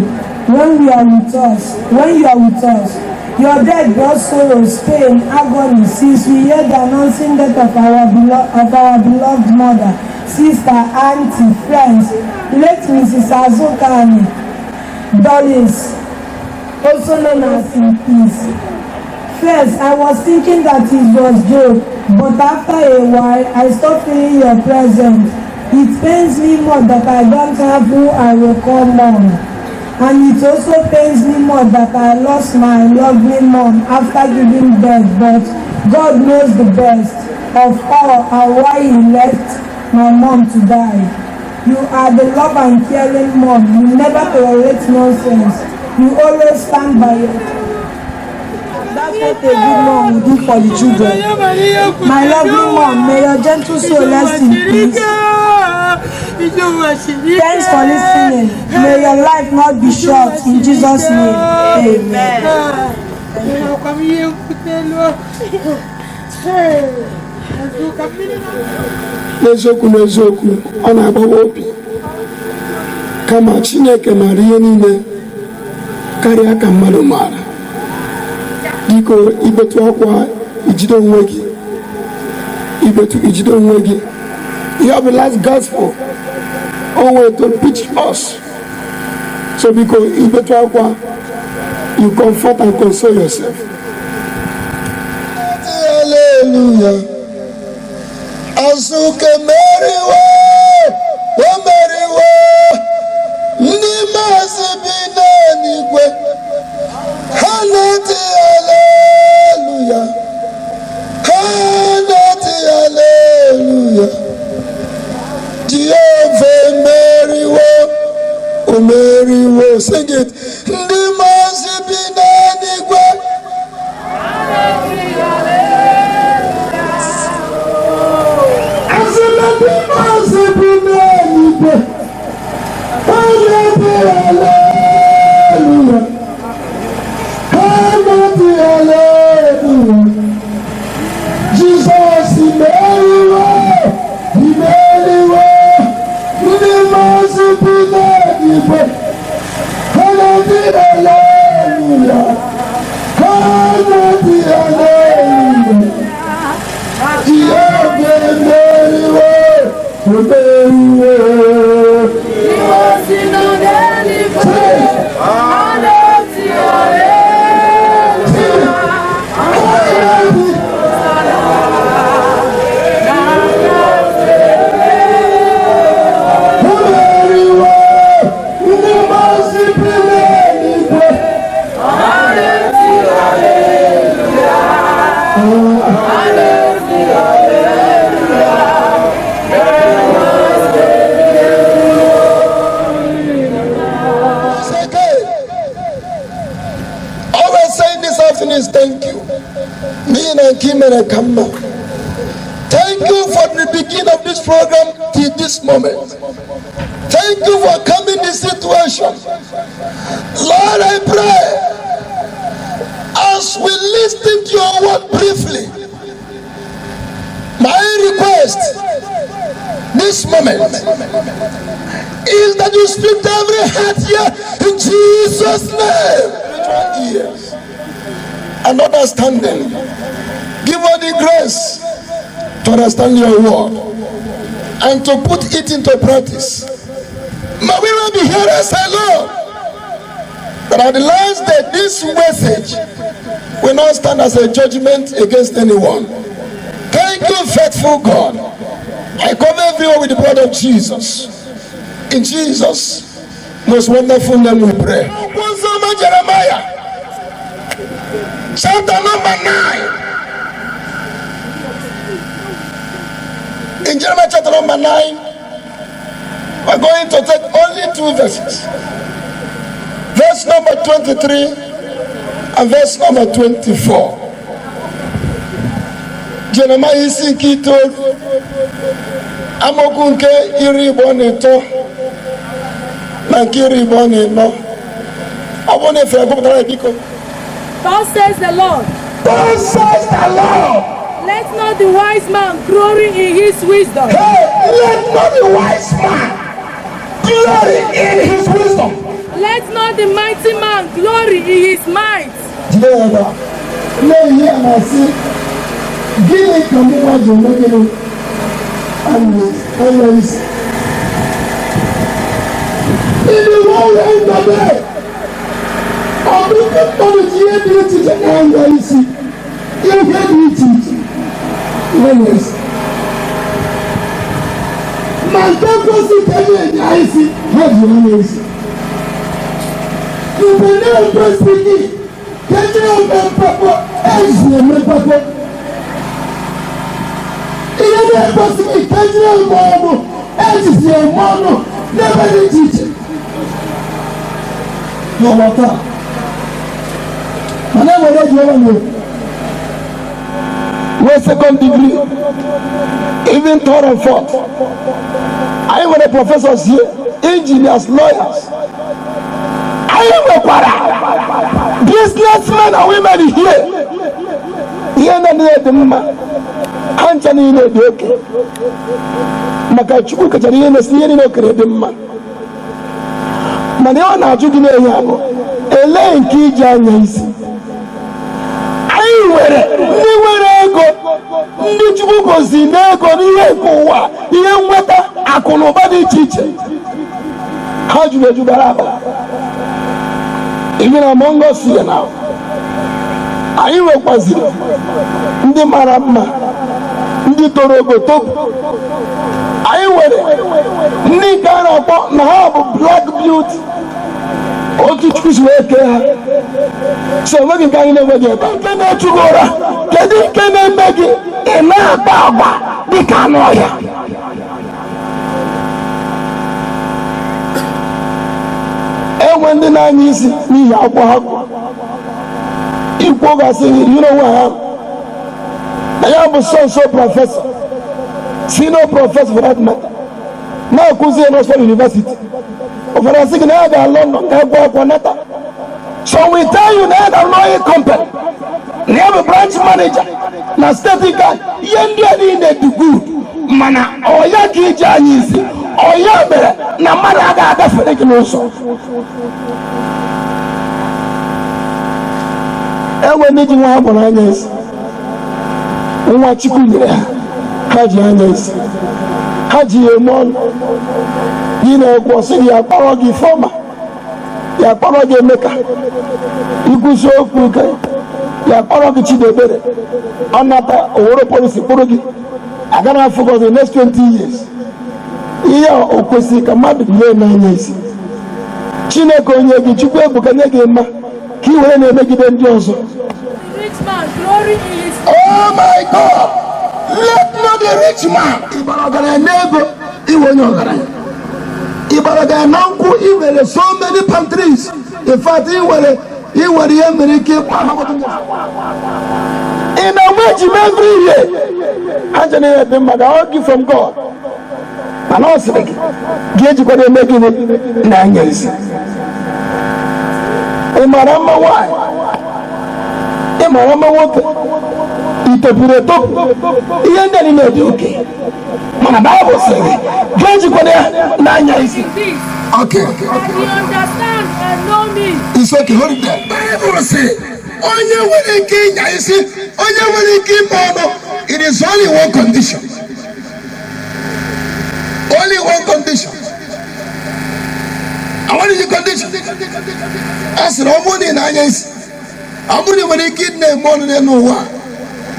you are with us. Your death brought sorrows, pain, agony. Since we heard the announcing death of our beloved mother, sister, auntie, friends, late Mrs. Azukamma, Doris, also known as in peace. First, I was thinking that it was joke, but after a while, I stopped feeling your presence. It pains me more that I don't have who I will call mom. And it also pains me more that I lost my lovely mom after giving birth, but God knows the best of all and why He left my mom to die. You are the love and caring mom. You never tolerate nonsense. You always stand by your. That's what a good mom will do for the children. My loving mom, may your gentle soul rest in peace. Thanks for listening. May your life not be short. In Jesus' name, amen. N'eziokwu n'eziokwu ọ na-agbawa obi kama Chineke maara ihe niile karịa ka mmadụ maara. Biko ibetu akwa ijide onwe gị, ibetu ijide onwe gị. You have the last gospel always to preach us. So biko ibetu akwa, you comfort and console yourself. Hallelujah. Azukamma o meriwo ndị maazị bi n'eluigwe ha na-eti haleluya, ha na-eti haleluya. Jehova emeriwo, o meriwo. Sing it. Ndị maazị bi n'eluigwe Jesus, thank you. Azukamma. Thank you for the beginning of this program till this moment. Thank you for coming this situation. Lord, I pray as we listen to your word briefly, my request this moment is that you speak to every heart here in Jesus' name. Ears and understanding. Give us the grace to understand your word and to put it into practice. May we not be hearers alone, but at the last day this message will not stand as a judgment against anyone. Thank you, faithful God. I cover everyone with the blood of Jesus. In Jesus' most wonderful name we pray. Jeremiah chapter number 9. In Jeremiah chapter number 9, we're going to take only 2 verses. Verse number 23 and verse number 24. Jeremiah is in Kito. Amokunke iri bonito. Nankiri bonino. Abone fregobara biko. Thus says the Lord. Thus says the Lord. Let not the wise man glory in his wisdom. Hey, let not the wise man glory in his wisdom. Let not the mighty man glory in his might. Jehovah, lay here and I see, give it to me what you're making and always. In the whole end of it, I'm looking for the GMP to end I see. You get me teaching. Yes. My purpose is telling I see. How do you know? You will never press me. Can you remember Papa? As you remember Papa. You never press me. Can you remember? ejizi eme ọnụ n'ebe dị iche iche n'ụwa taa. Mana enwere eji ọrụ n'okwu nwee second degree, even third and fourth. Anyị nwere professors here, engineers, lawyers. Anyị nwekwara businessmen and women here. Ihe na niile dị mma, ha ncha niile dị oke. Maka Chukwu kachara ihe na-esi ihe niile okere dị mma. Mana ọ na-ajụ gị n'ehi ahụ, elee nke iji anya isi? Anyị nwere ndị nwere ego, ndị Chukwu gozi n'ego n'ihe nke ụwa, ihe nweta akụ na ụba dị iche iche. Ha juru eju bara aba. Even among us here now, anyị nwekwaziri ndị mara mma, ndị toro ogoto. Anyị nwere ndị nke a na-akpọ na ha bụ black beauty, otu Chukwu si wee kee ha. So enweghị nke anyị na-enweghị ebe. Nke na-echu gị ụra, kedu nke na-eme gị ị na-agba agba dịka anụ ọhịa? Enwe ndị na-anya isi n'ihi akwụkwọ ha ikwu gasịrị, you know who I am. Na ya bụ so professor, senior professor for that matter, na-akụzi na Oxford University. Ụfọdụ asị gị na ya ga London ga gwa akwụkwọ nata. So we tell you na ya ga lawyer company, na ya bụ branch manager na state guy. Ihe ndị a niile dị good, mana ọya ka iji anya isi, ọya mere na mmadụ agaghị agafere gị n'ụzọ. Enwe ndị ji nwa ha gbara anya isi, nwa Chukwu nyere ha, ha ji anya isi, ha ji eme ọnụ. Gị na-ekwu ọsị gị ya kpọrọ gị Ifeọma, ya kpọrọ gị Emeka, ikwusi okwu ike, ya kpọrọ gị Chidebere, ọ nata owere polisi kpụrụ gị, agaghị afọ gị the next 20 years. Ihe o kwesịrị ka mmadụ lee n'anya isi. Chineke onye gị, Chukwu ebuka nye gị mma ka ị were na-emegide ndị ọzọ. Oh my God! Let not the rich man. Ịbara ọgaranya n'ego, iwe onye ọgaranya. Ịbara ọgaranya na nkwụ, i nwere so many palm trees. In fact, i nwere ihe mere ike ịkwa amagọdụ. Ị na-enwe ejima every year. Ha jere ihe dị mma, all gift from God. Mana ọ sịrị gị, gị ejikwara eme gịnị n'anya isi. Ị mara mma nwaanyị, ị mara mma nwoke, ị topụrụ etopụ, ihe ndị niile dị oke. Mana Baịbụl sịrị gị, gị ejikwara ya n'anya isi. Okay. It's okay, hold it there. Baịbụl sị, onye nwere ike ịnya isi, onye nwere ike ime ọnụ, it is only one condition. Only one condition. And what is the condition? As Romani in Agnes, Amuni when he kidnapped Mono and Noah,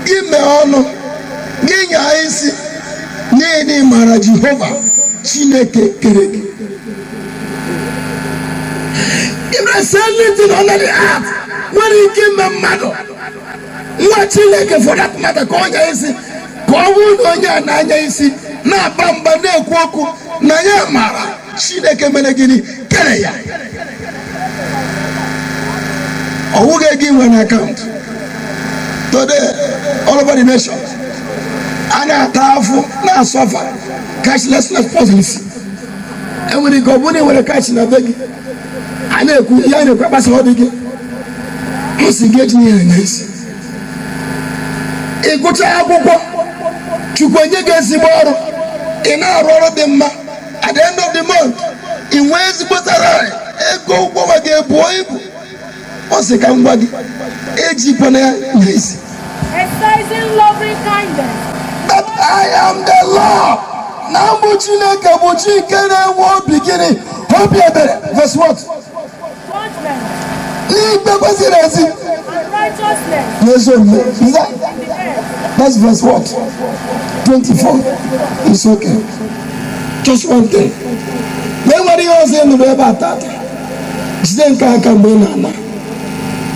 give me honor, give your eyes, Nene Mara Jehovah, Chineke Kerek. If I send it on the earth, when he came my mother, what Chineke for that matter, call your eyes, call on your Nanya. Na bamba na ekwoku na ya mara Chineke mere gịnị kere ya. Owu ga-egi nwe na account today all over the nation. Ana atafu na suffer cashless policy. Enwere go bu ni nwere cash na begi. Ana ekwu ya na kwa basa odigi. Osi geji ni ya nisi. Igucha akwụkwọ Chukwu enye gị ezigbo ọrụ, ị na-arụ ọrụ dị mma. At the end of the month, ị nwee ezigbo salary, ego ụgwọ ma ga-ebuo ibu. Ọ sị ka ngwa gị, ejikwana ya n'isi. Exercising loving kindness. But I am the Lord. Na mbụ Chineke bụ chi nke na-enwe obi gịnị? Obi ebere. Verse what? Judgment. N'ikpe kwesịrị ezi. Righteousness. N'ezi omume. That's verse what? 24. It's okay. Just one thing. Nobody else in the web at that. Jide nke aka mgbe na-ana.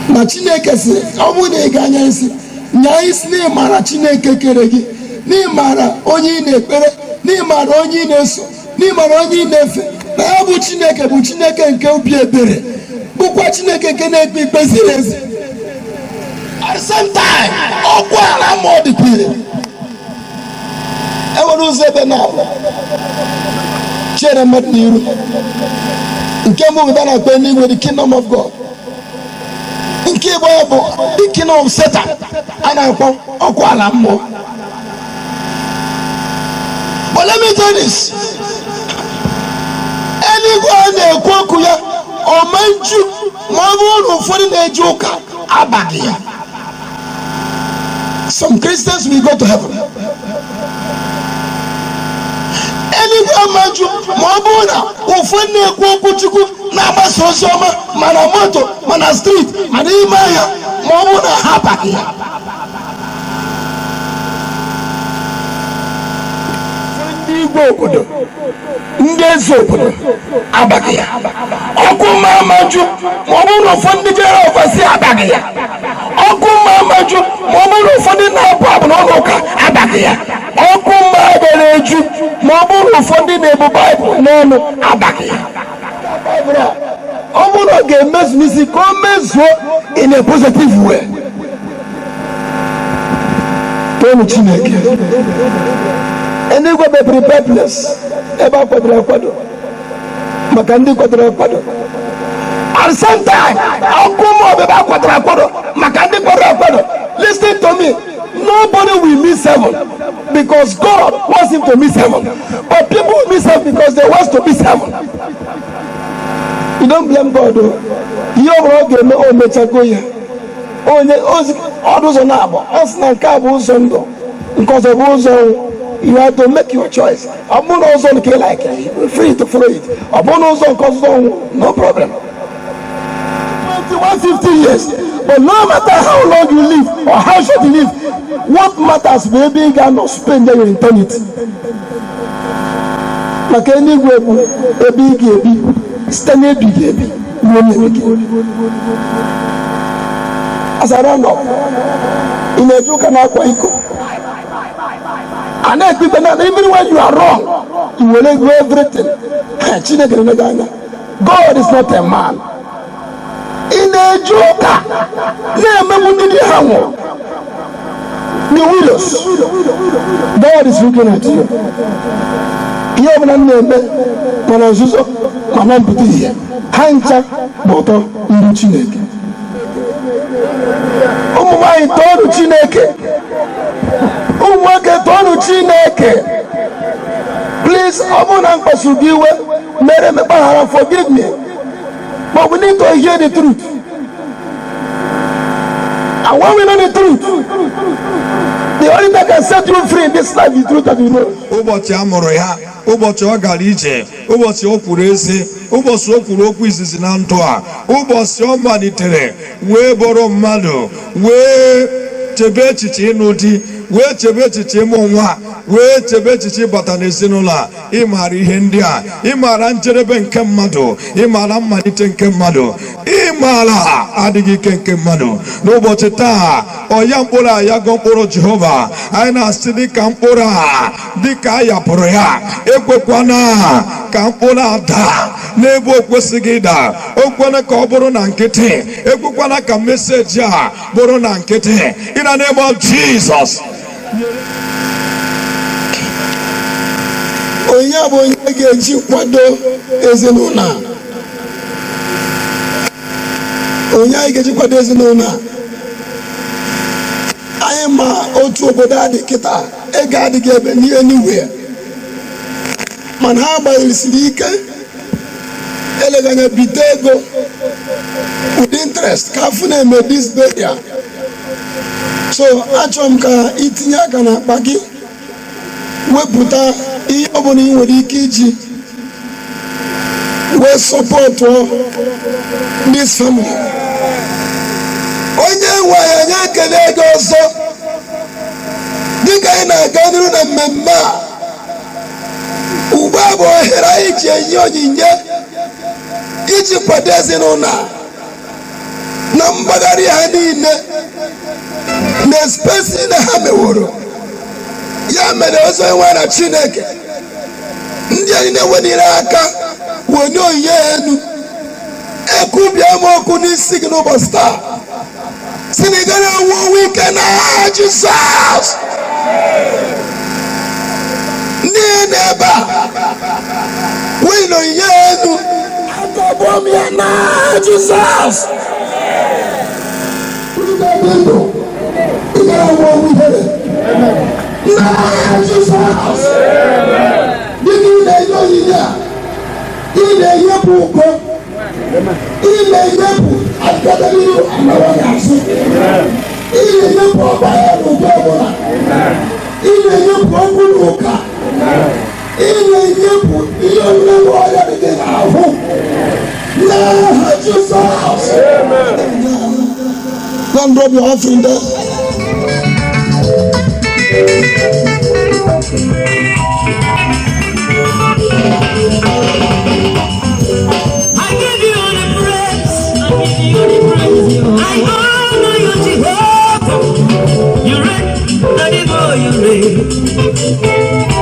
Ma Chineke sị, ọ bụ na ị ga-anya isi, nya isi n'ịmara Chineke kere gị, n'ịmara onye ị na-ekpere, n'ịmara onye ị na-eso. n'ịmara onye ị na-efe na ya bụ Chineke nke obi ebere, bụkwa Chineke nke na-ekpe ikpe ziri ezi. At the same time, ọkụ ala ma ọ dịkwa ire. Enwere ụzọ ebe na-abụ chere mmadụ n'iru. Nke mbụ bụ na akpa n'igwe, the kingdom of God. Nke ịbụ ya bụ the kingdom of Satan, a na-akpọ ọkụ ala mmụọ. But let me tell this. Eluigwe a na-ekwu okwu ya ọma nju ma ọ bụrụ na ụfọdụ na-eji ụka abaghị ya. Some Christians will go to heaven. Eluigwe ama nju ma ọ bụrụ na ụfọdụ na-ekwu okwu Chukwu na-agbasa ozi ọma mana moto mana street mana ime ahịa ma ọ bụrụ na ha abaghị ya. Igwe obodo, ndị eze obodo abaghị ya. Ọkụ mamaju ma ọ bụrụ na ụfọdụ ndị jere ofesi abaghị ya. Ọkụ mamaju ma ọ bụrụ na ụfọdụ na-abụ abụ n'ụlọ ụka abaghị ya. Ọkụ mabere eju ma ọ bụrụ na ụfọdụ na-ebu Baịbụl n'ọnụ abaghị ya. Ọ bụrụ na ọ ga-emezu n'isi ka o mezuo in a positive way. Tonu Chineke. Eluigwe be preparedness ebe a kwadoro akwado maka ndị kwadoro akwado. At the same time, ọkụ mmụọ ebe a kwadoro akwado maka ndị kwadoro akwado. Listen to me, nobody will miss heaven because God wants him to miss heaven, but people will miss heaven because they want to miss heaven. You don't blame God. Ihe ọbụla ọ ga-eme o mechago ya. Onye ọdụ ụzọ na-abụ ọ sị na nke a bụ ụzọ ndụ, nke ọzọ bụ ụzọ ọnwụ. You have to make your choice. I'm not also like free to follow it. I'm not also no problem. 150 years. But no matter how long you live or how short you live, what matters will be gonna spend your eternity. Like any web, a big, stand a big, as I don't know. In a joke and aqua. And even when you are wrong, you will do everything. God is not a man. In a joker, the widows. God is looking at you. You have a name, Manazuzo, Manamputi, Hancha, Boto, Chineke. Oh, my God, Chineke. Please, forgive me. But we need to hear the truth. And when we know the truth, the only thing that can set you free in this life is the truth that you know. Ụbọchị amụrụ ya, ụbọchị ọ gara ije, ụbọchị o kwuru ezi, ụbọchị o kwuru okwu izizi na ndụ a, ụbọchị ọ malitere wee bụrụ mmadụ, wee chebe echiche ịnụ di, wee chebe echiche ịmụ nwa, wee chebe echiche ịbata n'ezinụlọ a. Ị maara ihe ndị a, ị maara njedebe nke mmadụ, ị maara mmalite nke mmadụ, ị maara adịghị ike nke mmadụ. N'ụbọchị taa, ọya mkpụrụ a ya gọ mkpụrụ Jehova, anyị na-asị dịka mkpụrụ a, dịka a yapụrụ ya, ekwekwana ka mkpụrụ a daa n'ebe o kwesịghị ịda. Okwana ka ọ bụrụ na nkịtị, ekwekwana ka meseji a bụrụ na nkịtị. In the name of Jesus. Onye bụ onye ga-eji kwado ezinụlọ a. Onye anyị ga-eji kwado ezinụlọ a. Anyị ma otu obodo adị kịta, ego adịghị ebe n'ihe niwe. Mana ha gbalịsiri ike eleganya bite ego with interest ka afụ na-eme this burial. So achọrọ m ka itinye aka n'akpa gị wepụta ihe ọ bụla ị nwere ike iji wee sọpọtụ this family. Onye nwe anyị ekele ego ọzọ dịka anyị na-aga n'ihu na mmemme a. Ugbu a bụ ohere anyị ji enye onyinye iji kwado ezinụlọ na mgbagharị ha niile na spesi na ha meworo. Ya mere ọzọ enwe na Chineke ndị anyị na-ewenire aka wenye onyinye enu ekwubịa m okwu n'isi gị n'ụbọchị taa si na ị gaghị anwụ ọnwụ ike n'aha Jizọs. ndị na-ebe a wee na onyinye enu akọbụọ m ya n'aha Jizọs. ị gaghị anwụ ọnwụ ihere n'aha Jizọs. Gịnị na-enye onyinye a? Ị na-enyepụ ụkọ, ị na-enyepụ akademiru amawa n'azụ, ị na-enyepụ ọgbara n'ụdị ọbụla, ị na-enyepụ okwu n'ụka, ị na-enyepụ ihe ọbụla ọrịa dị n'ahụ n'aha Jizọs. Don't drop your offering there. I honor you, Jehovah. You reign, Daddy boy, you reign.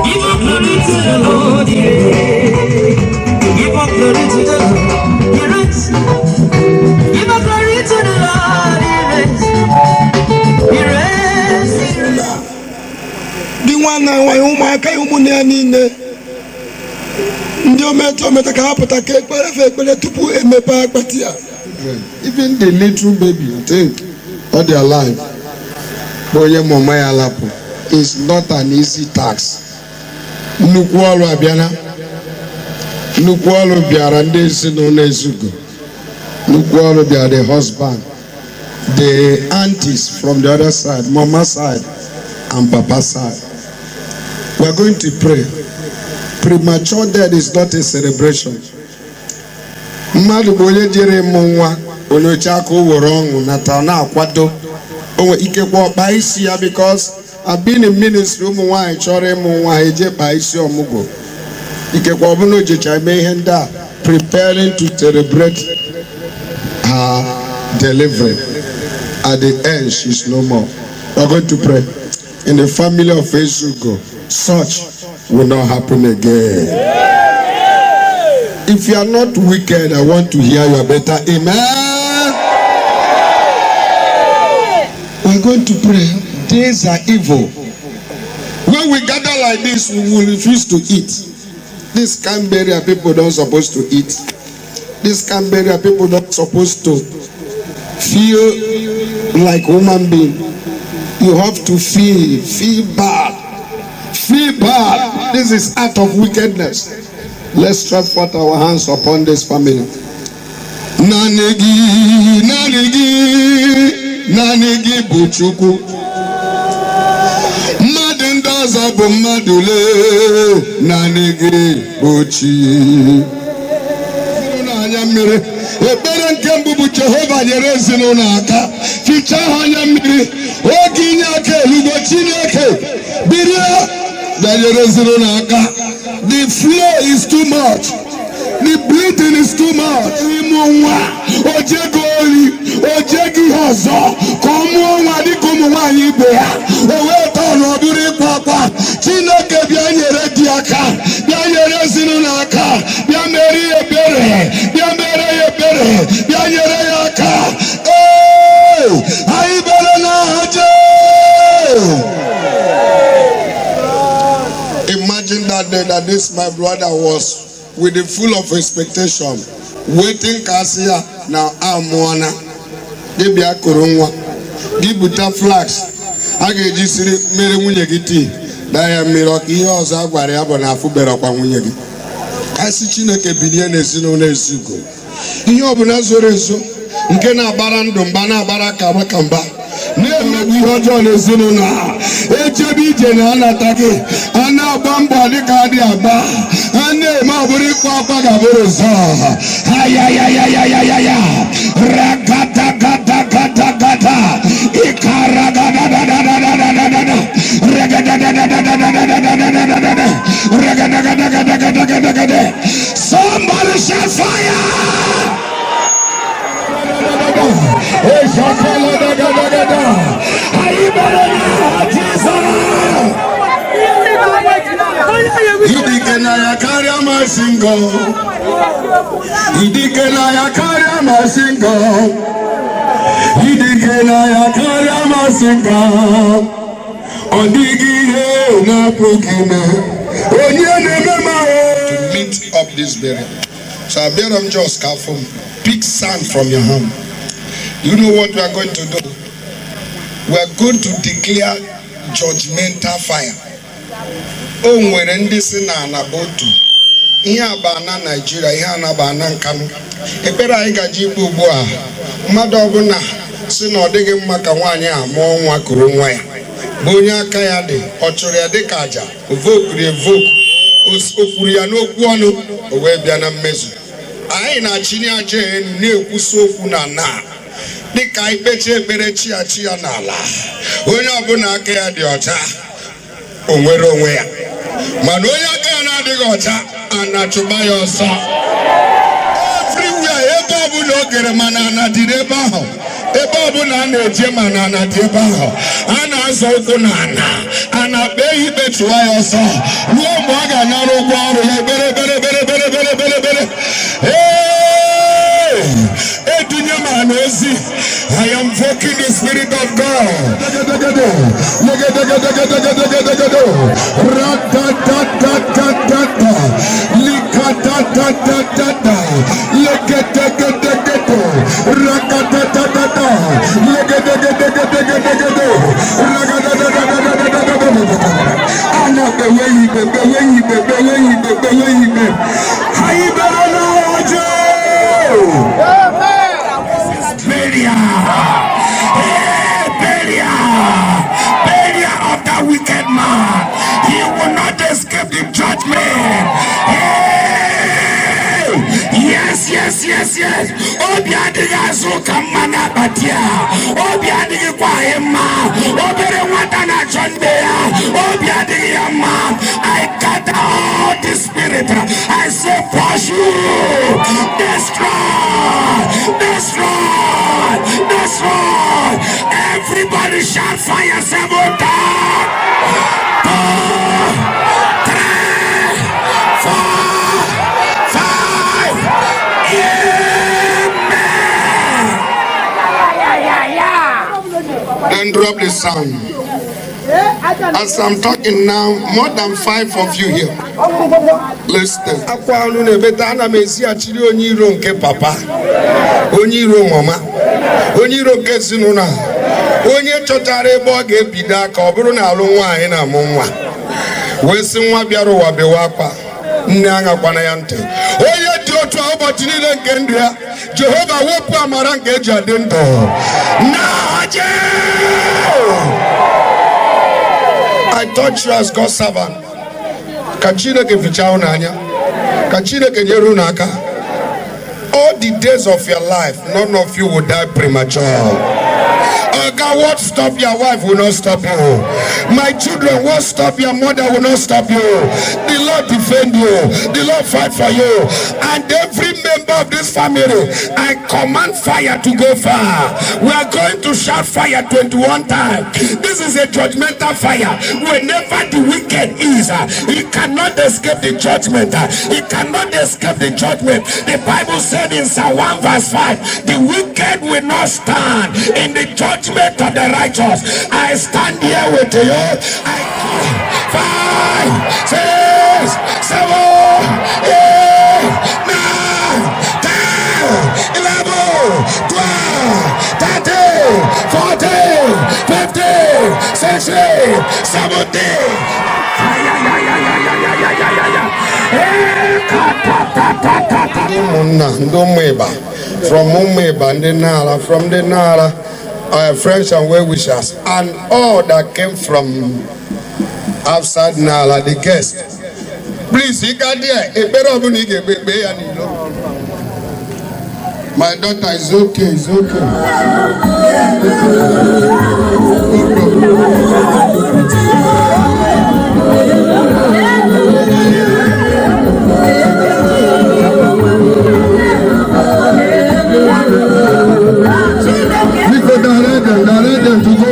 Give up glory to the Lord, yeah. Give up glory to the Lord, he reigns. Give up glory to the Lord, he reigns. He reigns, he reigns. Di nwanna nwa ụmụaka ụmụnne ya niile ndị ometa ka ha pụta ka ekpere tupu emepe akpati ya. Even the little baby, you think, all their life, boye mama ya lapo, is not an easy task. Nnukwu ọrụ abịana, nnukwu ọrụ bịara ndị ezinụlọ Ezugo, nnukwu ọrụ bịara the husband, the aunties from the other side, mama side and papa side. We are going to pray. Premature death is not a celebration. Mmadụ bụ onye jere ịmụ nwa onye oche aka o were ọṅụ nata na-akwado onwe ikekwe ọkpa isi ya because I've been in ministry ụmụ nwaanyị chọrọ ịmụ nwa ha eje kpa isi ọmụgwọ ikekwe ọbụla o jecha eme ihe ndị a preparing to celebrate her delivery. At the end she's no more. We're going to pray in the family of Ezugo. Such will not happen again. If you are not wicked, I want to hear your better amen. We're going to pray. Days are evil. When we gather like this, we will refuse to eat. This Canberra people don't supposed to eat. This Canberra people don't supposed to feel like human being. You have to feel bad. Feel bad. This is act of wickedness. Let's stretch forth our hands upon this family. Nanegi, nanegi, nanegi buchuku. Madendaza bumadule, nanegi buchi. Nanyamire, ebere nkembu bu Jehova nyerezi n'aka. Ficha hanyamire, oginyake lugo Chineke. Biria, nyerezi n'aka. The flow is too much. The bleeding is too much. Ojegori, ojegi hozo. Komu wadi komu wani ibeya. Oweto loburi papa. Chineke bianyere diaka. Bianyere zinunaka. Biameri ebere. Biamere ebere. Bianyere yaka. Hey! Aibere na haje! Imagine that day that this my brother was with the full of expectation, waiting Kasia now Amwana. Give me a kurungwa, give buta flags. I get this mere munyegiti. Daya miroki yours are variable na fubera kwa munyegi. Kasi Chineke bilione sino Ezugo. Iyo bunazorezo. Nkena barando mbana baraka bakamba. Na-emebu ihe ọjọọ n'ezinụlọ a echebe ije na anatagị a na-agba dịka adị agba a na-eme ọbụrụ ịkwa akwa ga-abụrụ ụzọ ayayayayayaya ragadagadagadagada ikaragadadadadadadada regadagadagadagadagadagada. Somebody shout fire! He single. Idikena ya karịa masị ngọ. Idikena ya karịa masị ngọ. Ọ dịghị ihe na-apụghị ime. Onye na-eme ma o. To meet up this burial. So I bear them just careful. Pick sand from your hand. You know what we are going to do? We are going to declare judgmental fire. O nwere ndị si na anabotu. Ihe abana Nigeria, ihe anabana Nkanu. Ekpere anyị gaji ikpe ugbu a. Mmadụ ọbụla si na ọ dịghị mma ka nwaanyị a mụọ nwa kuru nwa ya. Bụ onye aka ya dị, ọ chụrụ ya dịka aja, o vokuru evoku, o kwuru ya n'okwu ọnụ, o wee bịa na mmezu. Anyị na-achịnye aja enu na-ekwusi okwu na na dịka ikpechi ekpere chi ya n'ala. Onye ọbụla aka ya dị ọcha, o nwere onwe ya. Mana onye aka ya na-adịghị ọcha, a na-achụba ya ọsọ. Everywhere ebe ọbụla o gere mana ana dịrị ebe ahụ. Ebe ọbụla a na-eje mana ana dị ebe ahụ. A na-azọ ụkwụ na ana kpee ya ikpe chụwa ya ọsọ. Ruo mgbe ọ ga-anara ụgwọ ọrụ ya bere. I am invoking the Spirit of God. Of that wicked man, he will not escape the judgment. Yes. Obiadigi Azukamma na Agbia. Obiadigi kwa Emma. Obere wata na Chondeya. Obiadigi Emma. I cut out the spirit. I say push you. Destroy. Everybody shout fire 7 times. 2, 3, 4, 5. Then drop the sound. As I'm talking now, more than 5 of you here. Listen. Akwa unu nebeta ana mezi achiri onye iro nke papa. Onye iro mama. Onye iro nke ezinụlọ. Onye chọtara ebe ọ ga-ebido aka ọ bụrụ na alụ nwaanyị na amụ nwa. Wee sị nwa bịara ụwa bewa akwa. Nne aṅakwana ya ntị. Onye dị otu a ụbọchị niile nke ndụ ya, Jehova wepụ amara nke eji adị ndụ. I touch you as God's servant. Ka Chineke fichaa unu anya. Ka Chineke nyere unu aka. All the days of your life, none of you will die premature. God, what stop your wife will not stop you. My children, what stop your mother will not stop you. The Lord defend you. The Lord fight for you. And every member of this family, I command fire to go far. We are going to shout fire 21 times. This is a judgmental fire. Whenever the wicked is, he cannot escape the judgment. He cannot escape the judgment. The Bible said in Psalm 1 verse 5, the wicked will not stand in the judgment of the righteous. I stand here with you. 5, 6, 7, 8, 9, 10, 11, 12, 13, 14, 15, 16, 17. From Umeba and the Nara, from the Nara, friends and well-wishers, and all that came from outside Nala, the guests. Please, you got there. My daughter is okay, it's okay. Direct them to go.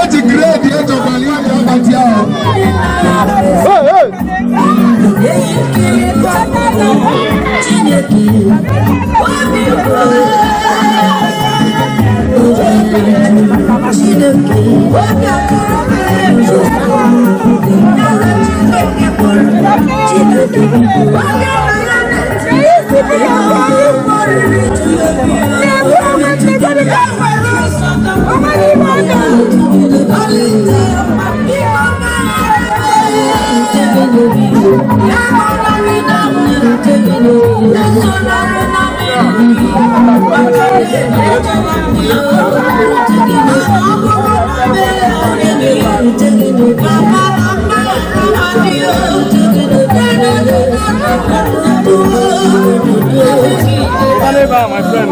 Ndị grade ya jọkwara ya abati ahụ. My friend.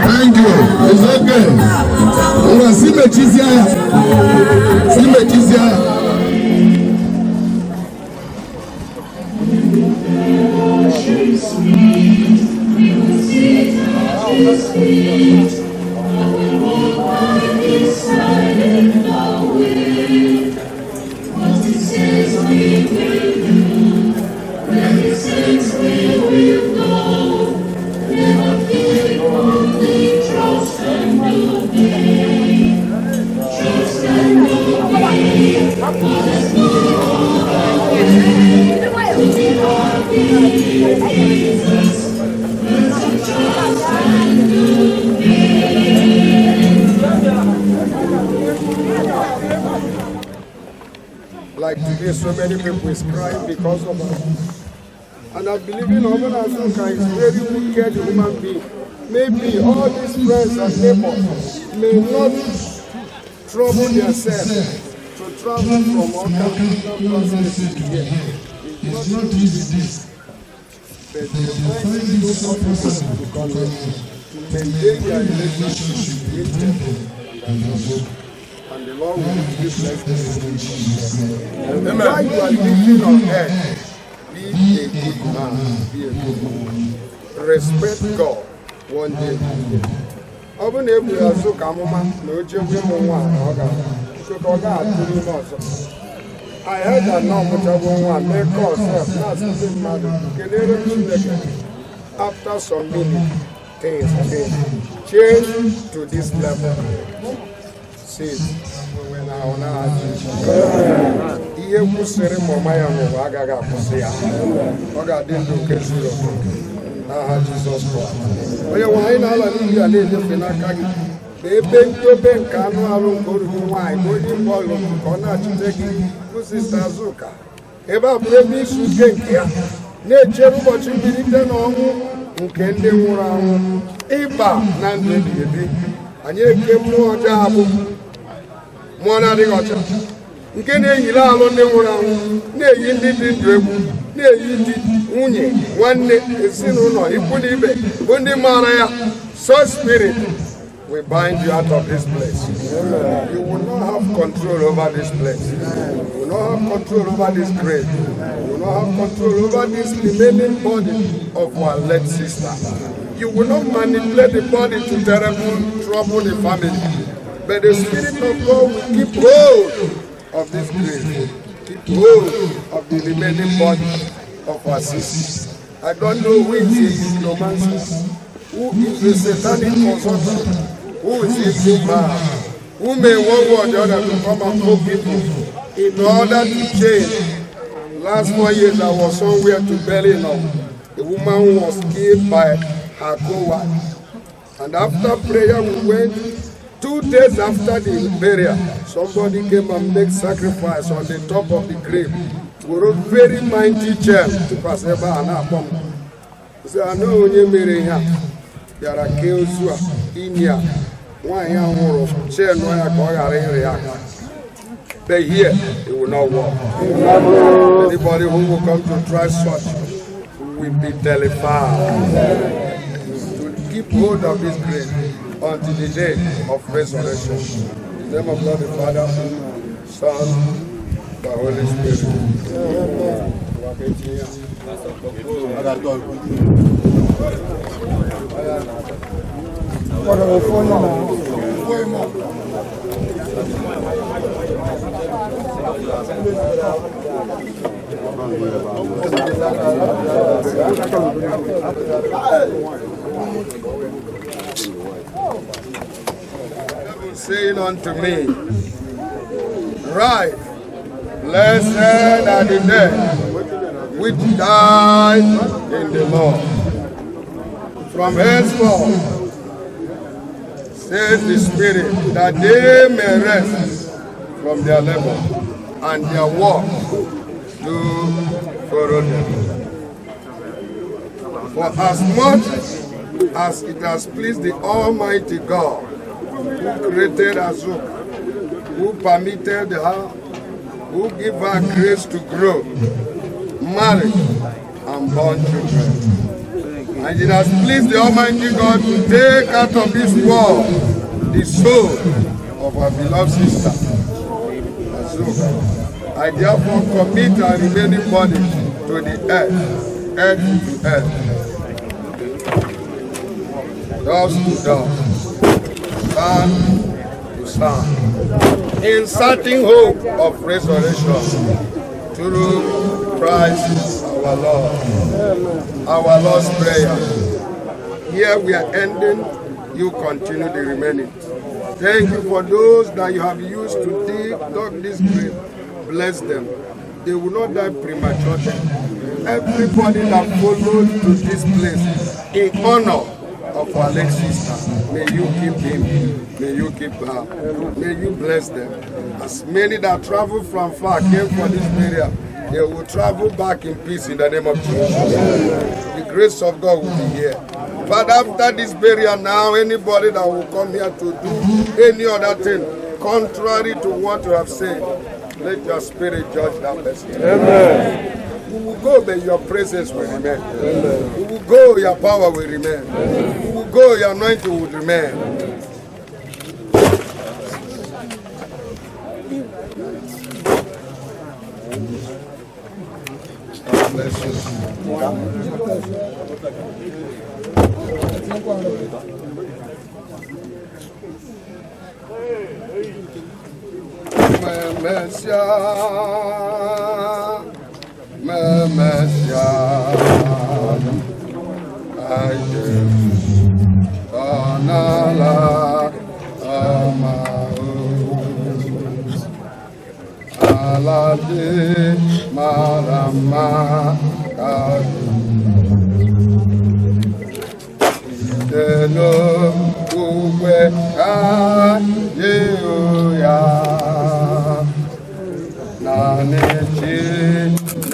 Thank you. It's okay. Like today, so many people is crying because of us. And I believe in Oman Azuka is very wicked human being. Maybe all these friends and neighbors may not trouble themselves to travel from all countries here. It's not easy. But they find it so possible to connect, to maintain their relationship with them and the Lord will give them. While you are living on earth, be a good man, be a good woman. Respect God one day. Even if we are so calm, no children don't want so God to do also. I heard that now, but I won't want to make us after some minutes, things change to this level. See, when I ihe kwụsịrị mama ya nwụrụ agaghị akwụsị ya ọ ga-adị ndụ nke zuru n'aha Jizọs Kraịst. Onye nwe anyị na-ala n'ihi a na-ejefe n'aka gị na ebe ndobe nke anụ arụ nke oruru nwaanyị na onye mgbe ọlụ ka ọ na-achịte gị bụ Sista Azuka ebe a bụrụ ebe isu ike nke ya na-echere ụbọchị mbilite n'ọnwụ nke ndị nwụrụ anwụ ịba na ndụ ebighị ebi. Anyị eke mmụọ ọjọọ abụ mmụọ na-adịghị ọcha nke na-eyiri alụ ndị nwụrụ anwụ na-eyi ndị dị ndụ egwu na-eyi di nwunye nwanne ezinụlọ ikwu na ibe bụ ndị maara ya. Such spirit we bind you out of this place. You will not have control over this place. You will not have control over this grave. You will not have control over this remaining body of our late sister. You will not manipulate the body to trouble the family. But the Spirit of God will keep hold of this grave, keep hold of the remaining body of our sisters. I don't know who is a necromancer, who is a satanic consultant, who is a good man, who may one way or the other to come and poke people in order to change. Last 4 years I was somewhere to Berlin. The woman was killed by her co-wife. And after prayer we went. 2 days after the burial, somebody came and made sacrifice on the top of the grave with a very mighty gem to pass over and up. He said, I know when you marry here, there are chaos in here. nwaanyị ahụ nwụrụ chee nụọ ya ka ọ ghara ịrị ya aka. But here, it will not work. Anybody who will come to try such will be telephoned. To keep hold of this grace until the day of resurrection. In the name of God the Father, Son, the Holy Spirit. Saying unto me, right, blessed are the dead which died in the Lord. From henceforth, says the Spirit, that they may rest from their labor and their work do follow them. For as much as it has pleased the Almighty God, who created Azukamma, who permitted her, who gave her grace to grow, marry, and born children. And it has pleased the Almighty God to take out of this world the soul of our beloved sister, Azukamma. I therefore commit our remaining body to the earth to earth, dust to dust, sun to sun, in certain hope of resurrection through Christ our Lord. Our Lord's Prayer. Here we are ending, you continue the remaining. Thank you for those that you have used to dig this grave. Bless them. They will not die prematurely. Everybody that followed to this place in honor of our late sister, may you keep him, may you keep her, may you bless them. As many that travel from far came for this burial, they will travel back in peace in the name of Jesus. The grace of God will be here. But after this burial now, anybody that will come here to do any other thing contrary to what you have said, let your spirit judge that person. Amen. We will go, but your presence will remain. Amen. We will go, your power will remain. Amen. We will go, your anointing will remain. Bless you. Alade marama Ideno uwe ayeoya Nane chinekele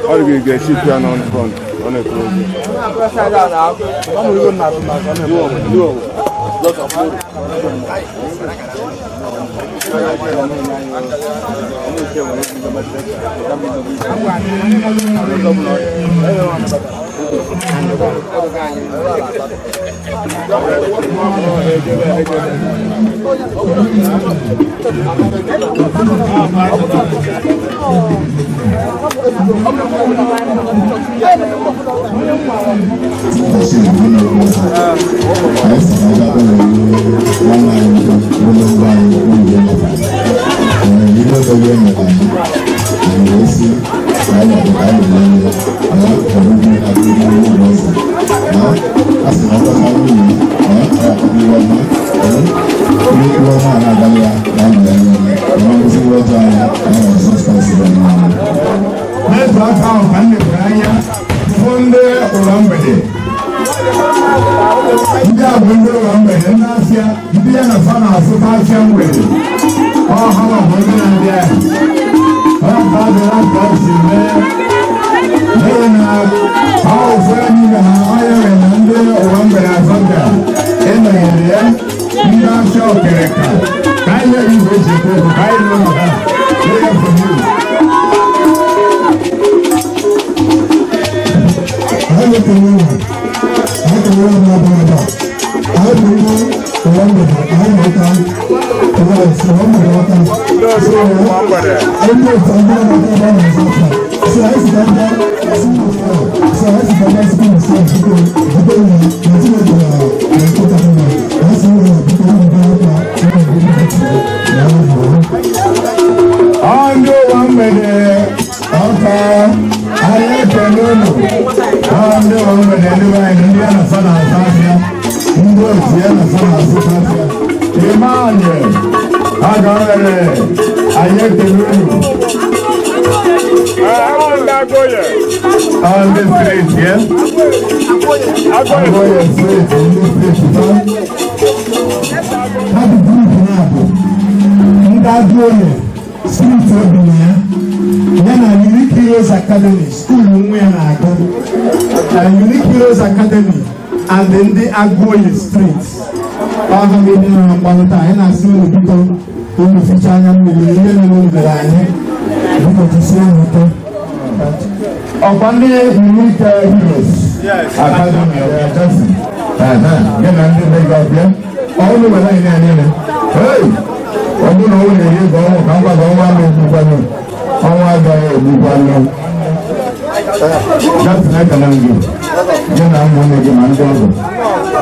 All we get shit on front, on the front. and then the Agbia street. Ọha ndị na-akpọta anyị na-asị unu biko unu ficha anya mmiri ihe mere mere anyị biko jisie ike. Ọkwa ndị Unique Heroes Academy Johnson gị na ndị be gị ọbịa ọhụrụ were anyị niile. Ọ bụrụ na ọ na-eri ego ọnwụ ka ngwa gị ọnwa na-egbukwanụ ọnwa agaghị egbukwanụ. Johnson ekele gị gị na ụmụnne gị ma ndị ọzọ.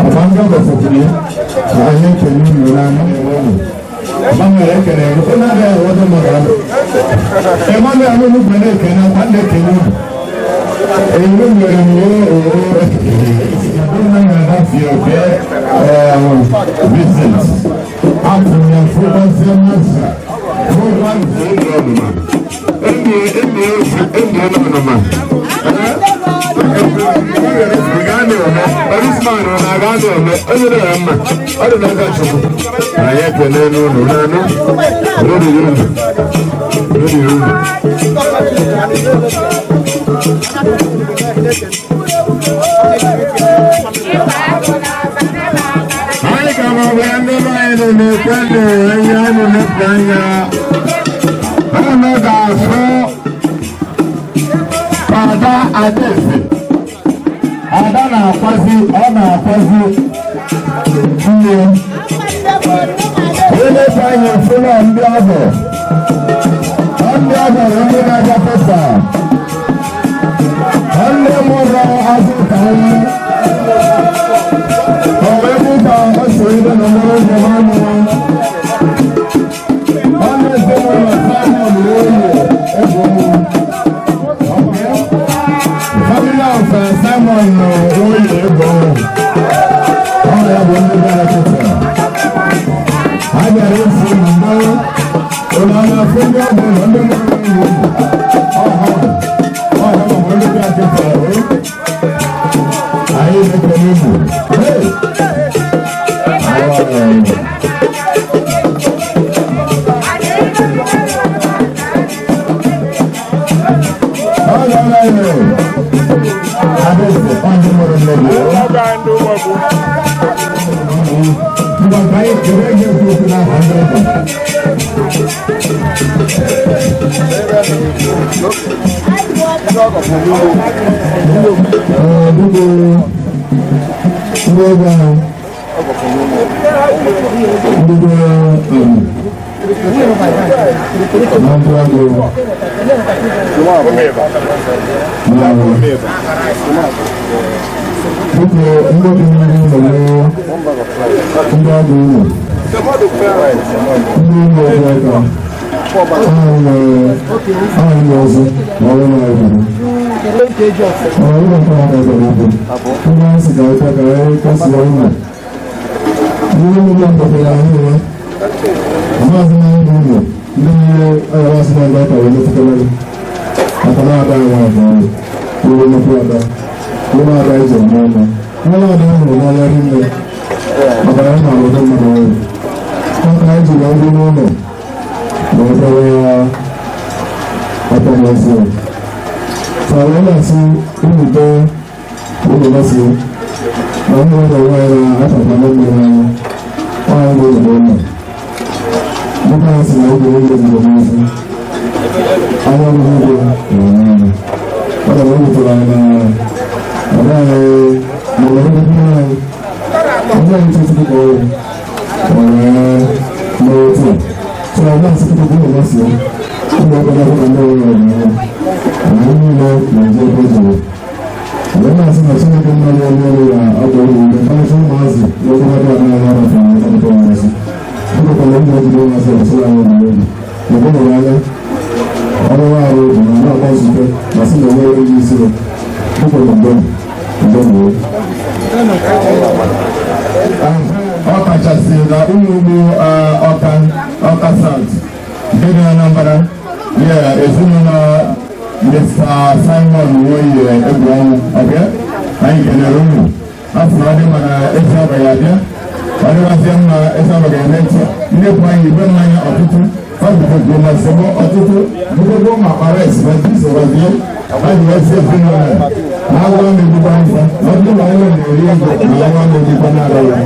Ọba ndị ọzọ fụtụrụ ya ka anyị ekele unu n'anya ụlọ. Ọbanwere ekele ego ọ na-agaghị ọzọ mụrụ ọrụ. Emmanuel Anụnụ bụ na-ekele akwa ndị ekele unu. Ewu nwere visit atụrụ fụbazie mmasị Ay, como viendo baile, me cuento, ella no me extraña. Vamos a hacer para adese. Ada na akwasi, ọ na-akwasi ihe. Ele banye fụlọ ndị ọzọ. Ndị ọzọ na ndị na-aga pesa. Ndị mụrụ Azukamma. Hello. Mr. Simon Egwuonwu, okay? Anyị kenere unu. Afọ ọ dị mana esi ọba ya bịa. Ọ dịwasị mma esi ọba ga-eme ntị. Ndị kwa anyị igwe mmanya ọtụtụ. Ọ bụkwa ma sebo ọtụtụ. Bụkwa ma kpara esibati sobazie. Ọ dị wasi ezinụlọ. Na agwa na-egbukwa mfa. Ọ dị ma anyị na-eri ego na agwa na-egbukwa n'ala ya.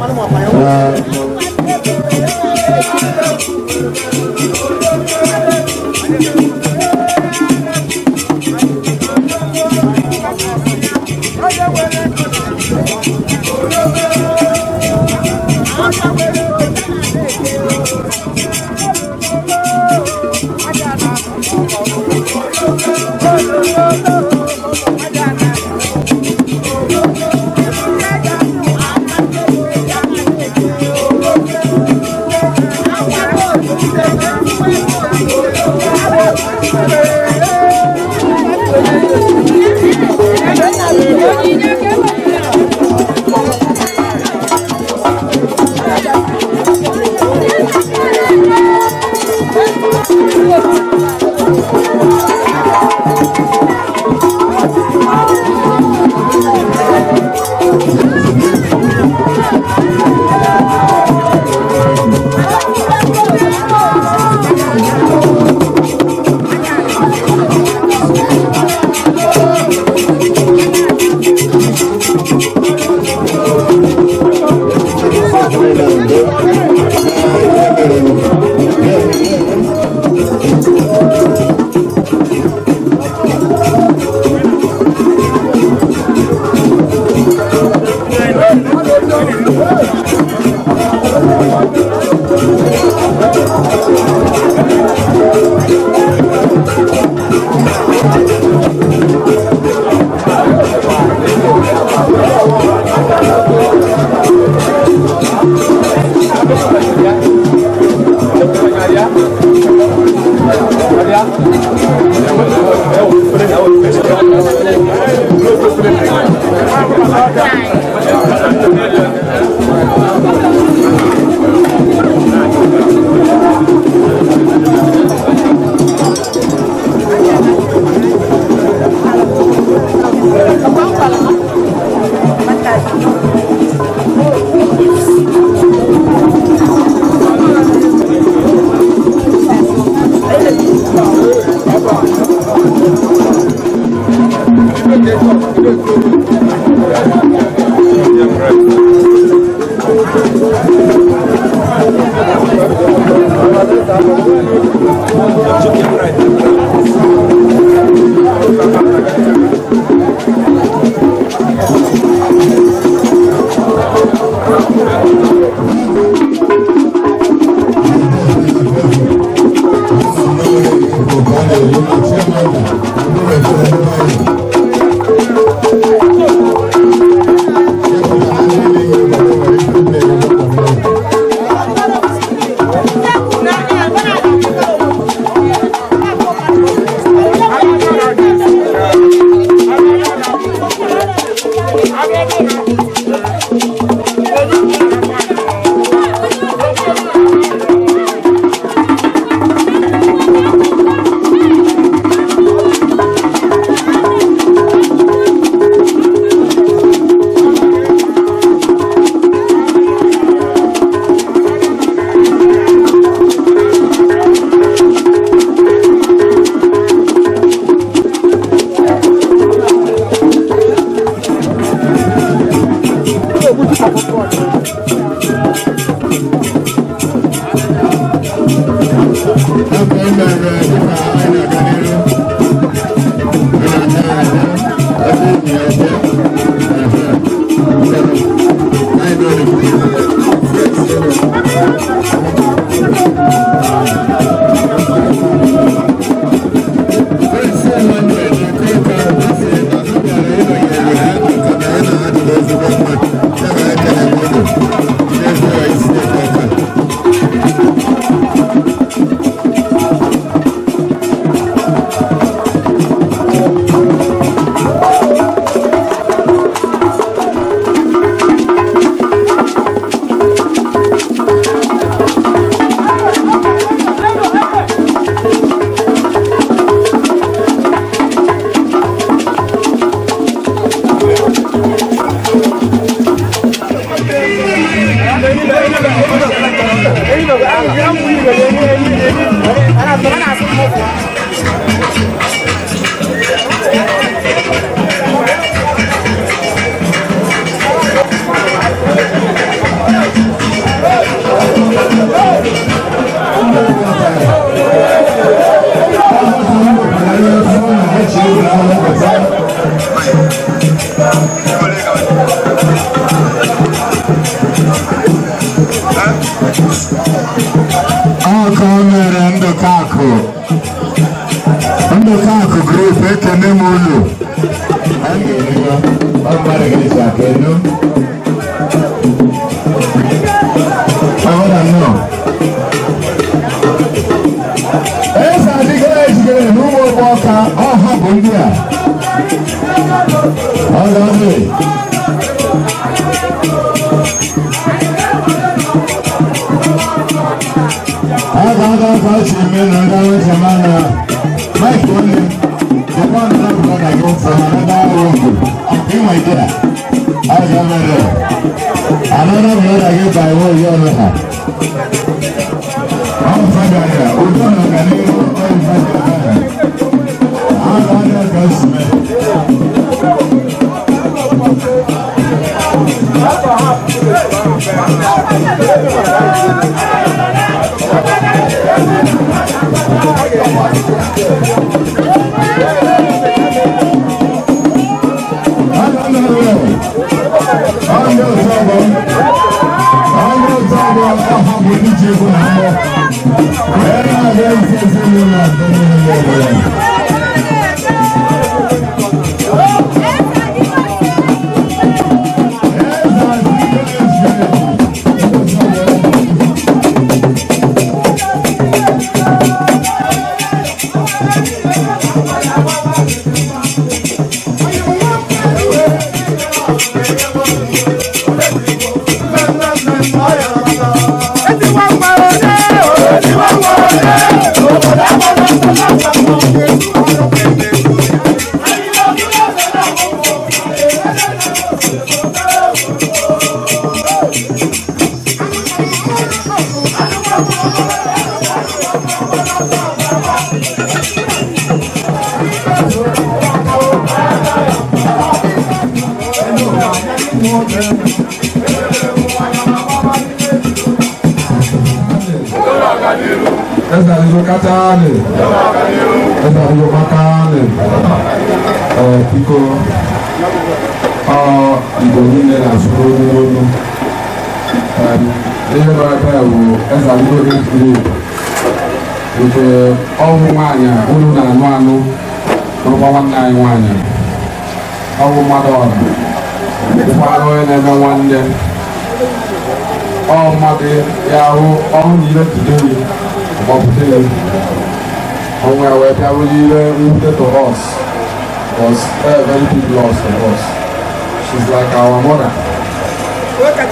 She's like our mother.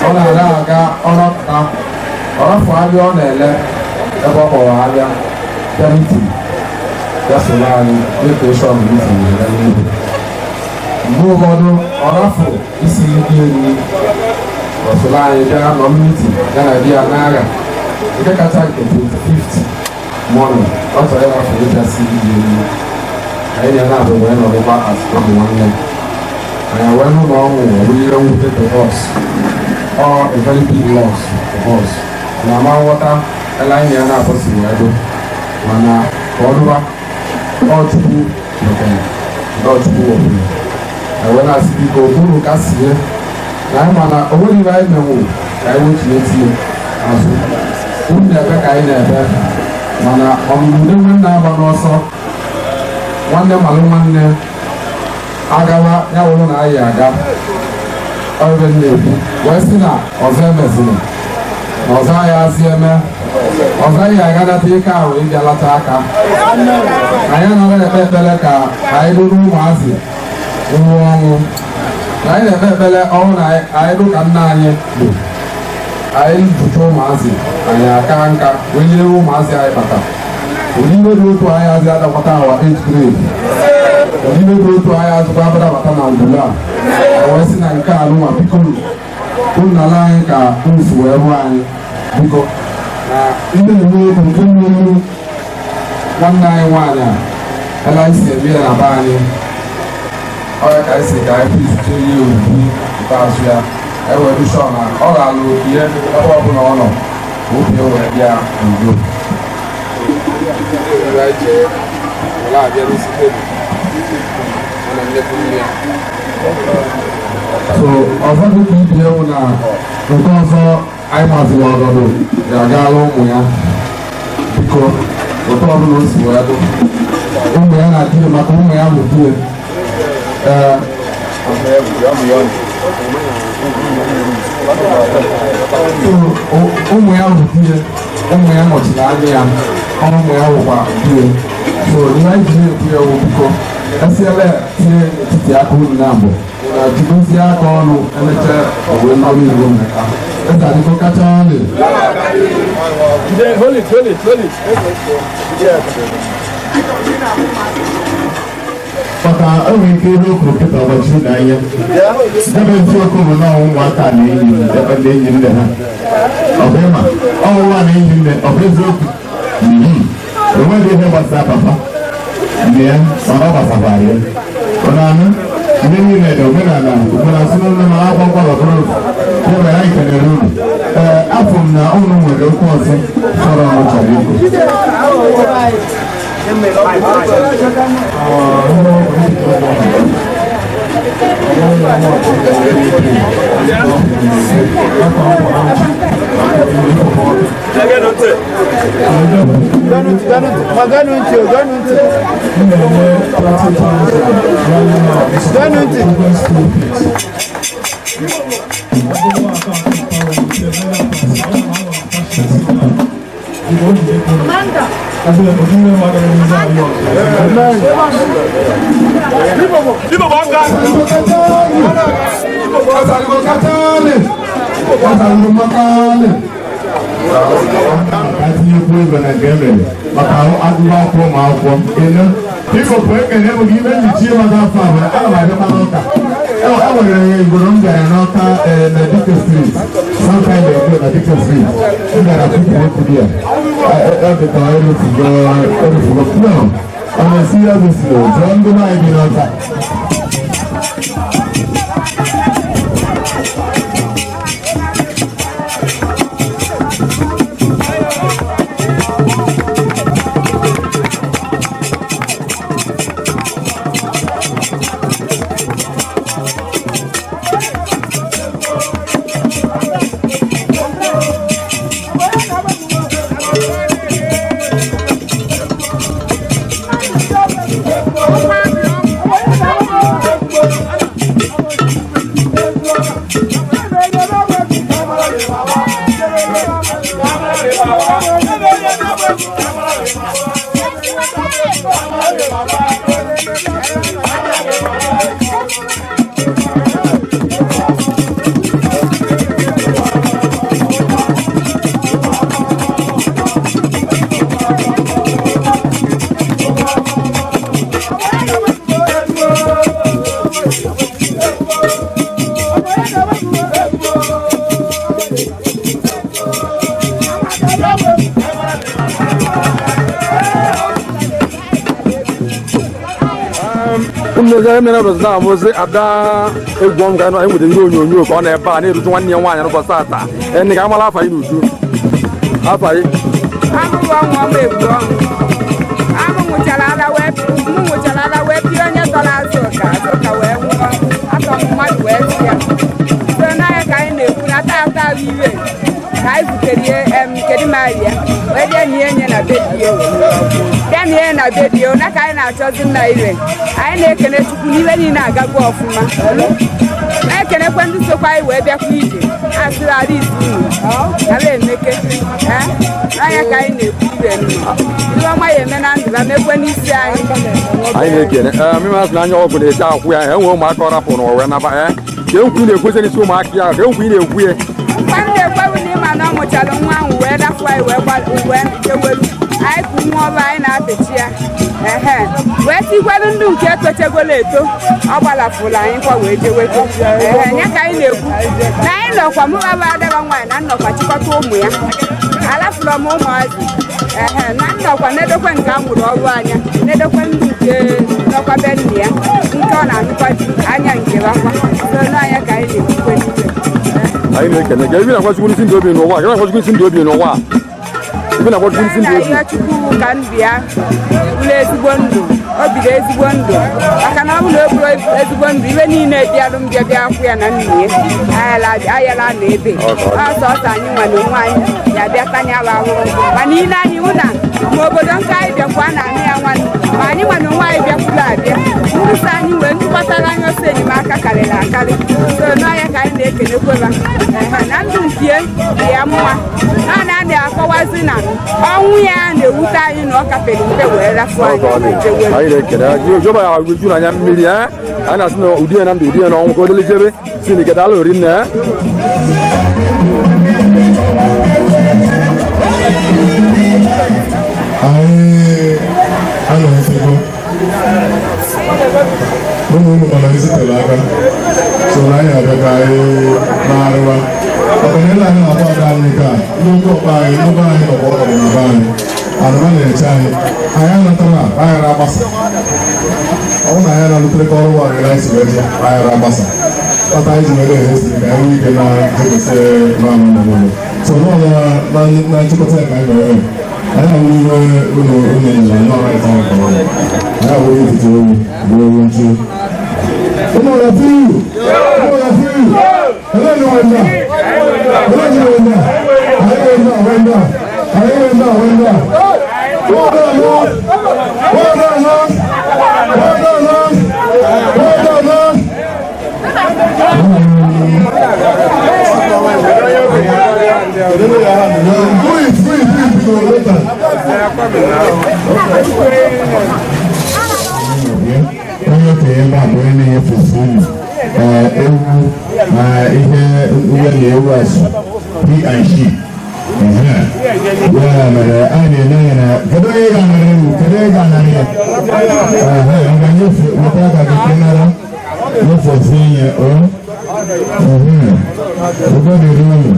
Ọ na-aga ọrọpụta ọrọfụ abịa ọ na-ele ebe ọ kpọrọ abịa bịa mitin bịa soro anyị dekoration mitin na-ele n'ihu. Mgbe ụfọdụ ọrọfụ isi ndị elu ọ soro anyị bịa nọ mitin ya na di ya n'agha nke kacha nke 25th morning ọ chọrọ ịrafụ ịbịa si ndị elu anyị na-abụ wee nọrọkwa as ọbụ nwanne. And when we know we don't get the boss, or a very big loss to us. And I'm out water, a line here now, possible. I do. When all to do, okay, not to do. And when I see people who can see it, I'm only right now. I want to let you. As who never kind of mana ọmụmụ na-aba n'ọsọ nwanne malụ nwanne agawa ya wụrụ na anyị aga ọrụ na-ekwu wee sị na ọzọ emezina na ọzọ anyị azị eme ọzọ anyị agadata ike ahụ ịbịa lata aka anyị nọrọ ekpe ekpere ka anyị lụrụ ụmụazị nwụọ ọnwụ na anyị na-ekpe ekpere ọnwụ na anyị lụ ka nna anyị bụ anyị jụcha ụmụazị anyị aka nka wee nyere ụmụazị anyị bata onibe dị otu anyị azị adakwata awa 8th grade onibe dị otu anyị azụkwa abadabata na ndụla wee sị na nke alụnwa biko ụnala anyị ka nsu wee rụọ anyị biko na ndị na-enwe ego nke mmiri nwanne anyị nwaanyị a ela anyị si eme ya na be anyị ọya ka anyị si ka anyị pizute ihe obibi ikpeazụ ya ewere shọ na ọ ga-alụ ihe ebe ọbụla ọ nọ obi wee bịa n'udo so ọzọ dịka ibi ewu na nke ọzọ anyị maziri ọgọdụ ga-agala ụmụ ya biko ụtọ ọbụla o si wee dị ụmụ ya na di maka ụmụ ya bụ di ụmụ ya bụ di ụmụ ya nọchiri anya ya ụmụ ya bụkwa di so ihe anyị ji na-ekwu ya wụ biko esiela tinye etiti aka unu na mbụ na jigozie aka ọnụ emecha owe nọrọ igbo mmeka eze adịgo kacha ọnụ maka enwere ike ihe okwu nkịta ụbọchị n'anya ebe eziokwu bụ na ụmụaka na-enyi ebe ndị enyi nne ha ọ bụ ịma ọnwụwa na enyi nne ọ bụ eziokwu enweghị ihe gbasara papa nne ya mana ọ gbasakwara ya ọ na-anụ ndị niile dị omenala ugboro asị n'ụlọ mara akwụkwọ gbakọrọ ya mere anyị kelere unu afọ m na ụnụ nwere okwu ọzọ chọrọ ọnụ chọrọ ikwu maka agụba akwụkwọ ma akwụkwọ elu biko bụ ekele bụ ibe njichi ịwaga afọ abụọ ana m abịa n'ọka enwere ya igoro m bịara n'ọka na dike street sometime ago na dike street m bịara kwukere kwuru ya ebeta erufugo no ọ na-esi ya bụ siro jụọ ndị nwaanyị bi n'ọka onye mere ụzọ na amụzi ada Egwuonwu ga nọ enwere ihe onyonyo ka ọ na-ebe a na-eruju nwanne ya nwaanyị n'ụbọchị taa ndị ka amala afa n'uju afa yi nwụchara ala wee pịa onye dọrọ Azuka wee nwụọ atọ mmadụ wee si ya so n'anya ka anyị na-ekwu na taa iwe ka anyị butere kedu maria wee bịa nie nye na bedio na ka anyị na-achọzi nna ire anyị na-ekene Chukwu n'iwe niile agagwa ọfụma na-ekenekwe ndị sokwa anyị wee bịakwa ije asịrị ala isi unu ala emeke n'anya ka anyị na-ekwu iwe ihe ọma ya eme na ndụ la mekwe n'isi anyị na-ekene mmemme n'anya ọgwụ na-eche akwụ ya enwe ụmụaka ọ rapụrụ n'ụwa wee naba ka nkwu na-ekwezi n'isi ụmụaka ya ka nkwu ị na-ekwu ya nkwa m na-ekwewu na ịma na ọ mụchara nwa ahụ wee dapụ anyị wee ewelu anyị kụ nwa ọrụ anyị na-apịchi ya wee tikwelu ndụ nke etochegolo eto ọ gbalafụrụ anyị nkwa wee jeweta ya ka anyị na-ekwu na anyị nọkwa mụbaba adaba nwaanyị na nnọkwa chịkọta ụmụ ya alafụrụ m ụmụazị na nnọkwa na-edokwe nke a mụrụ ọrụ anya na-edokwe ndụ nke nọkwa be nna ya nke ọ na-anụkwa ji anya nke bakwa n'ọnụ anya ka anyị na-ekwukwe n'ike anyị na-ekene ka ibi na-akwachukwu isi ndị obi n'ụwa ka na-akwachukwu isi ndị obi n'ụwa ibi na-akwachukwu isi ndị obi Chukwu ka ndụ ya bụrụ ezigbo ndụ o bido ezigbo ndụ maka na ọ bụrụ na o bụrụ ezigbo ndụ iwe niile bịarụ mbịa akwụ ya na nna ya ayala na ebe ọsọsọ anyị nwere onwe anyị ya bịa tanya bụ ahụhụ mana ile anyị hụ na ma obodo nke anyị bịakwa na anụ ya nwanne ma anyị nwere onwe anyị bịakwuru abịa nrụsa anyị wee ndị kpatara anyị ọsọ enyemaka karịrị akarị so n'anya ka anyị na-ekenekweba na ndụ nke dị ya mma naanị a na-akọwazi na ọnwụ ya na-ewute anyị na ọ kapere mpe wee rafu anyị na-ekene jọba ya juru anya mmiri anyị na-asị na ụdị ya na ndụ ụdị ya na ọnwụ ka o delijebe si na iketa ala ori nne anọghịsịgo ụmụ mana ezitere aka so na anyị abịa ka anyị na-arịwa ọkọnele anyị na-akpọ ada anyị ka ndị oke ọkpa anyị ndị anyị nọkwa ọkọdụ na be anyị anụma na-eche anyị anyị anatara anyị na-agbasa ọ bụ na anyị na-alụtere ka ọrụ nwaanyị na esi wee anyị na-agbasa kpata anyị ji were ehesi ka anyị nwee ike na-ekwesị n'anụ n'obodo so n'ọnụ na nchịkọta ka anyị mere I have a onye okenye ebe a bụ onye na-enyefe unu ewu na ihe uwe na-ewu asụ P&C ya mere a na-enye anya na kedu onye ga-anarị ewu kedu onye ga-anarị ya nga nyefe weta aka gị kenara nyefesi ihe ogodere unu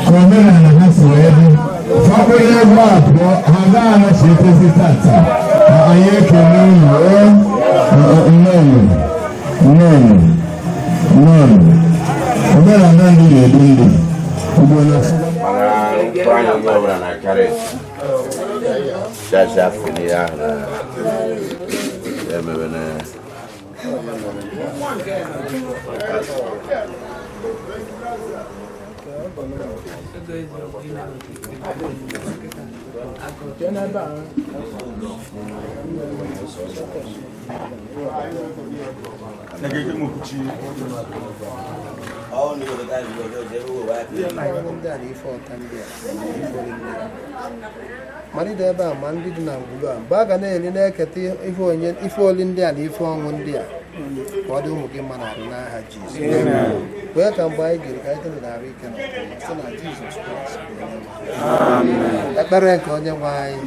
ka omenala ha si wee dị fakpụrụ egwu abụọ ha ga-anachi etezi tata na anyị ekele unu nnọnụ omenala ndị na-edu ndị ugbo na malite ebe a ma ndị dị na ngwuru a mgbe a ga na-eri na-eketa ife oli ndị a na ife ọnwụ ndị a ka ọ dị ụmụ gị mma na-arụ n'aha Jizọs kwee ka mgbe anyị ga-eri ka anyị tụrụ na-arụ ike na site na Jizọs Kraịst ekpere nke onye nwe anyị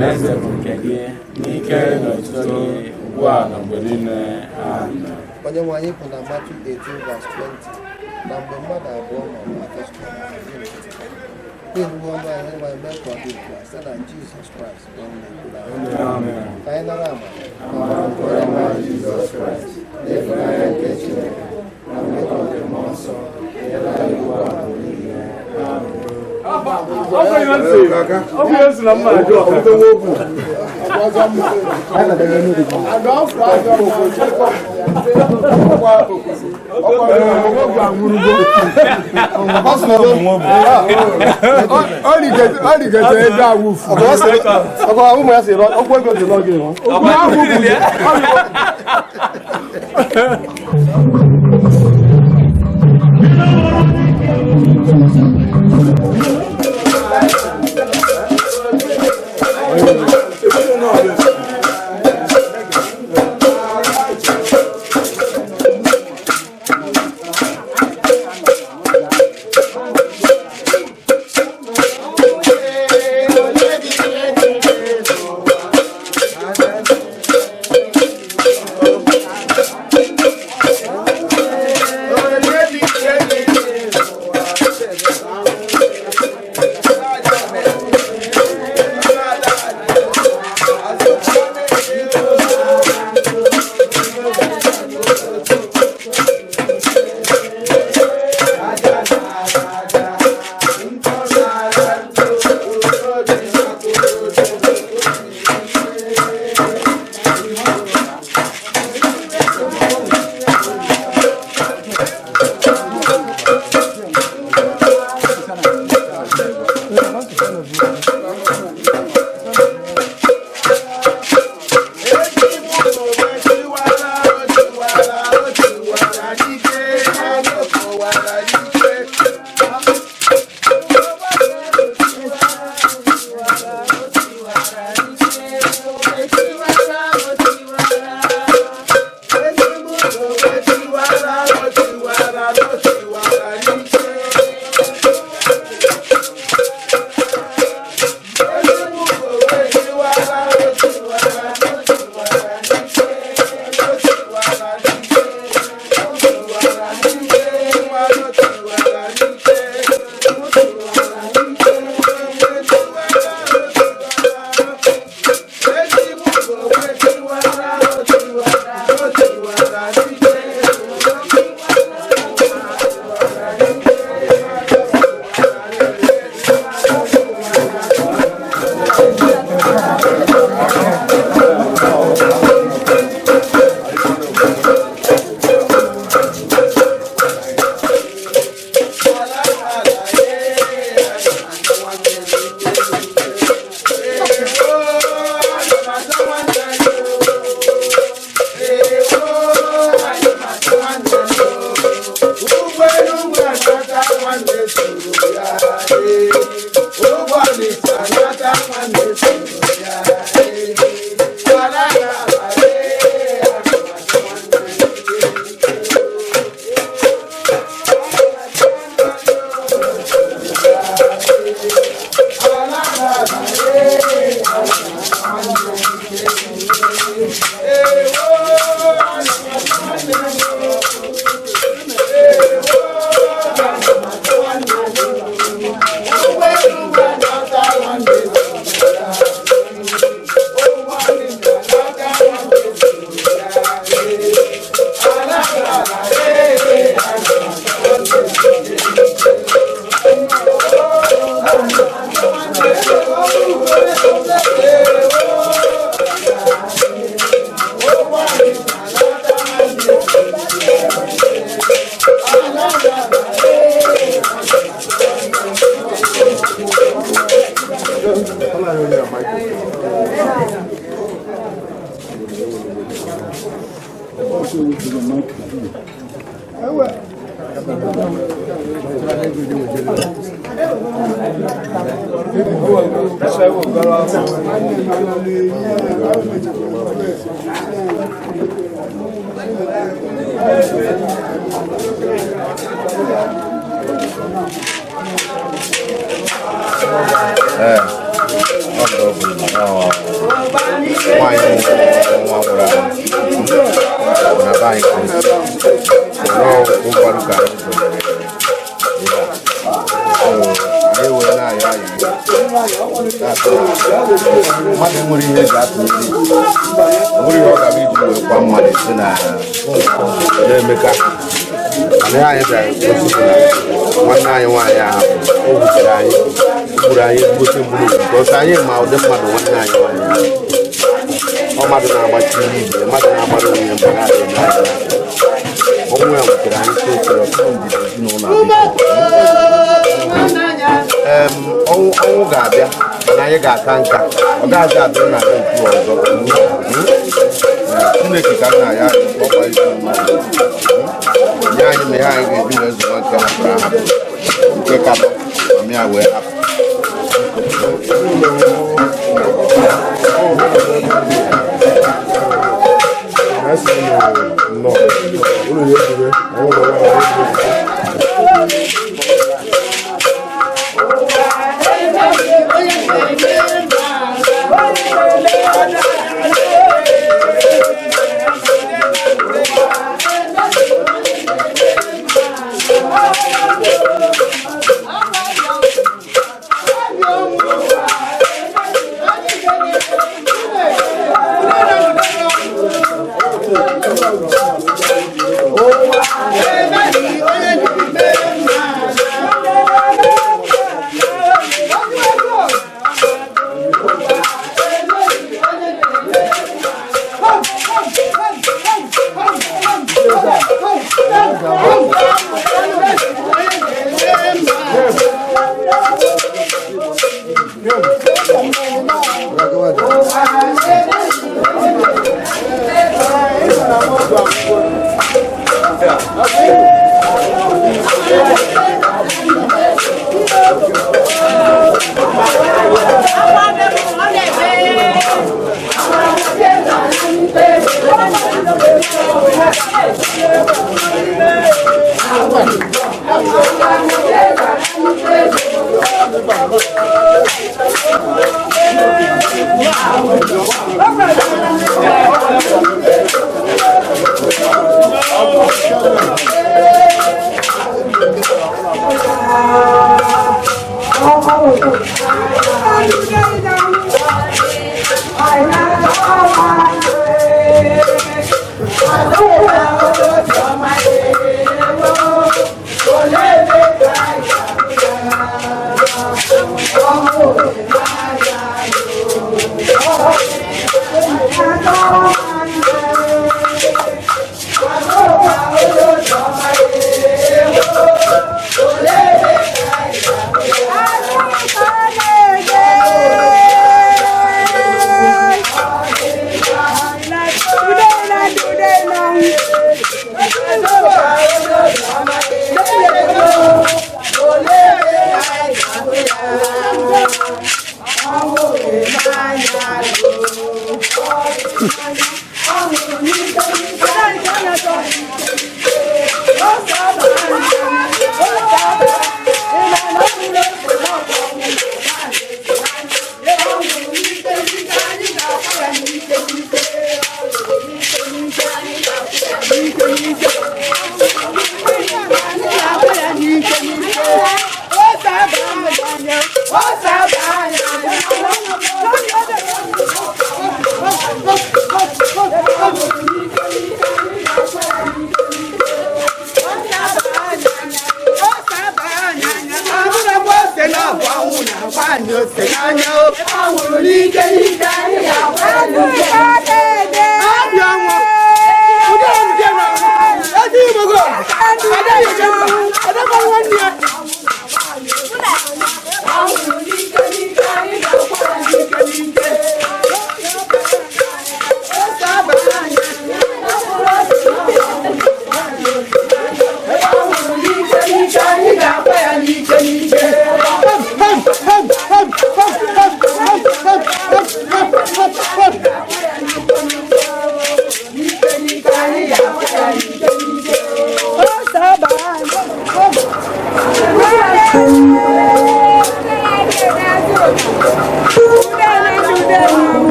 na eze bụ nke gị n'ike na otuto gị ugbu a na mgbe niile. Amen. Onye nwe anyị kwuru na Matthew 18:20 na mgbe mmadụ abụọ ma ọ bụ atọ zukọrọ na-eruwe ọnụ anyị nwe anyị mee ka ọ dị ugbu a site na Jizọs Kraịst bụ onye na-ekwuru anyị. Ka anyị nara amara Jizọs Kraịst n'ịhụnanya nke Chineke na mmekọ nke mmụọ nsọ nyere anyị ugbu a na mgbe niile. Amen. ọnwụ ga-abịa na anyị ga-aka nka ọ gaghị abịa na nke ọzọ Chineke ka nna ya ọkwa isi mmadụ nye anyị ma ihe anyị ga-eji wee zụọ nke hapụrụ ahapụ nke ka ma ya wee hapụ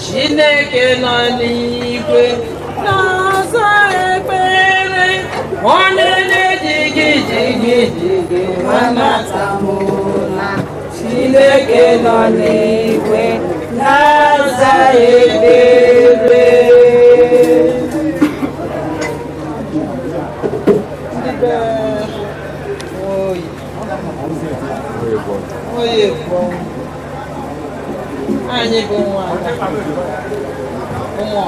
Chineke nọ n'igwe na-aza ekpere onye na-ejigi jigi jigi anatamụla Chineke nọ n'igwe na-aza ekpere. Anyị bụ ụmụaka ụmụ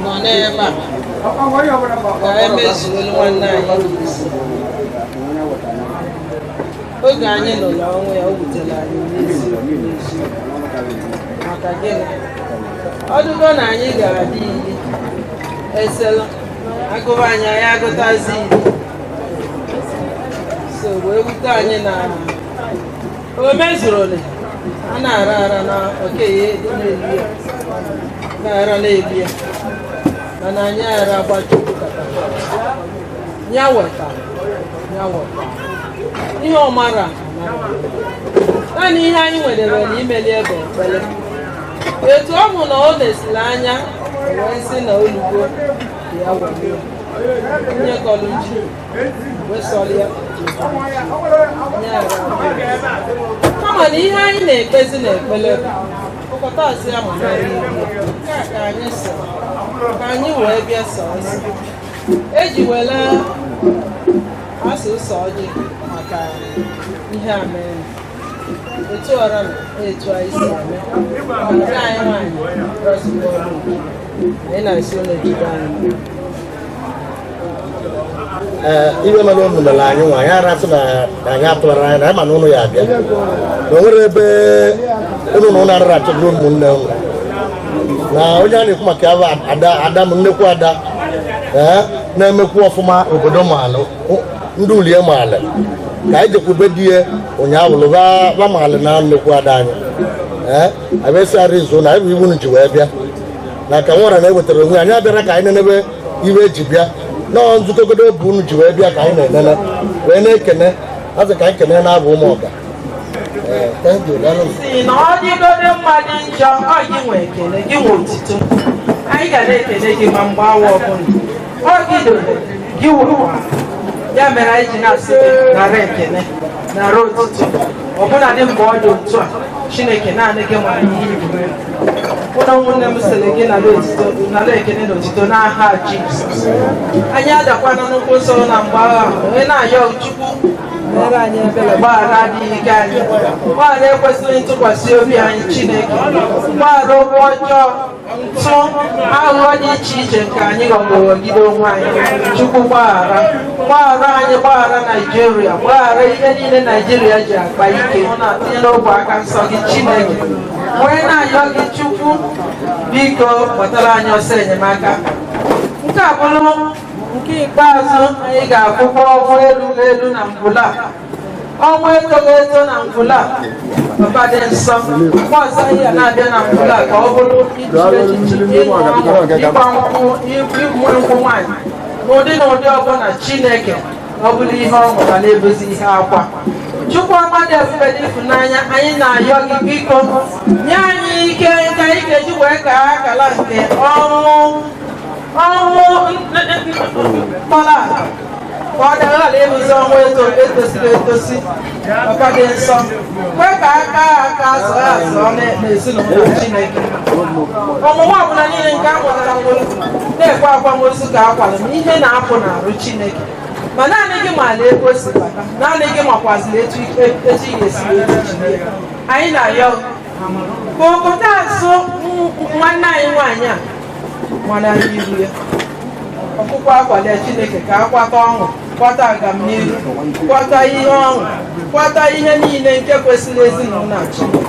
nọ n'ebe a ka emezuo nwanne anyị isi. Oge anyị lụrụ ọnwụ ya o butere anyị n'ezi maka gịnị? Ọdụgo na anyị gara dị iri esela agụba anyị anyị agụtazi iri so wee wute anyị na o mezuru ole a na-ara ara na okenye na-eli ya na-ara na-eli ya mana anyị ara gbachukwu kata ya weta ihe ọmara naanị ihe anyị nwedere na imeli ebe ekpere etu ọ bụ na o lesiri anya wee sị na olugo ya were onye kọrọ ji wee sọrọ ya kama na ihe anyị na-ekpezi na ekpere ụkọtazi ya mụta nke a ka anyị so ka anyị wee bịa sọọsọ eji wele asụsụ ọjị maka ihe a mere etu ọra na etu anyị si eme nke anyị nwaanyị rọzigbo ọrụ anyị na-esi ụlọ ejide anyị iwe mana unu mere anyị nwa anyị arasị na anyị atụbara anyị na anyị mana ụnụ ya abịa na o nwere ebe ụnụ na ụnụ arara achọburu ụmụnne ụnụ na onye a na-ekwu maka ya bụ ada m nnekwu ada na-emekwu ọfụma obodo maalụ ndị ulie maalụ ka anyị jekwube di ya ụnyaahụ lụba maalụ na nnekwu ada anyị abịasịara izu na ebe iwu ji wee bịa na ka nwara na-ewetara onwe anyị abịara ka anyị nenebe iwe eji bịa nọọ nzụkogodo obu unu ji wee bịa ka anyị na-enene wee na-ekene azị ka anyị kene na-abụ ụmụ ọga si na ọ dịgode mma dị njọ ọ gị nwe ekele gị nwe otito anyị ga na-ekele gị ma mgbe awa ọbụla ọ gị dore gị wụwa ya mere anyị ji na-asị nara ekele nara otito ọbụla dị mgbe ọ dị otu a Chineke naanị gị mara ihe ibube ụlọ ụmụnne m sịrị gị nara ekele na otito n'aha Jizọs anyị adakwana n'ụkwụ nsọ na mgbe agha onye na-ayọ Chukwu mere anyị ebere gbaghara adịghị ike anyị gbaghara ekwesịghị ntụkwasị obi anyị Chineke gbaghara okwu ọjọọ ntụ aghụghọ dị iche iche nke anyị ghọgide onwe anyị Chukwu gbaghara anyị gbaghara Naijiria gbaghara ihe niile Naijiria ji akpa ike ọ na-atinye n'ogwe aka nsọ gị Chineke wee na-ayọ gị Chukwu biko kpọtara anyị ọsọ enyemaka nke a bụrụ nke ikpeazụ anyị ga-akwụkwọ ọnwụ elu na ngwụla ọnwụ etoghị eto na ngwụla papa dị nsọ mgbe ọzọ ihe na-abịa na ngwụla ka ọ bụrụ ijiri echichi ịṅụ ọṅụ ịgba nkwụ ịmụ nkwụ nwaanyị n'ụdị na ụdị ọbụla Chineke ọ bụrụ ihe ọṅụ ma na-ebuzi ihe akwa Chukwu ọma dị ebube dị ịfụnanya anyị na-ayọ gị biko nye anyị ike nke anyị ga-eji wee ka akala nke ọnwụ mkpọrọ ka ọ dara ịrụzi ọnwụ etosiri etosi papa dị nsọ kwe ka aka azọ ya azọ n'ezinụlọ Chineke ọmụmụ ọbụla niile nke a mụtara nwere na-ekwe akwamozu ka akwara ma ihe na-apụ n'arụ Chineke ma naanị gị maala ebe o si bata naanị gị makwaziri etu ị ga-esi eji anyị na-ayọ ka obodo azụ nwanne anyị nwaanyị a mana iru ya ọkpụkpọ akwado Chineke ka akwata ọṅụ kwata agamnihu kwata ihe ọṅụ kwata ihe niile nke kwesịrị ezinụlọ Chineke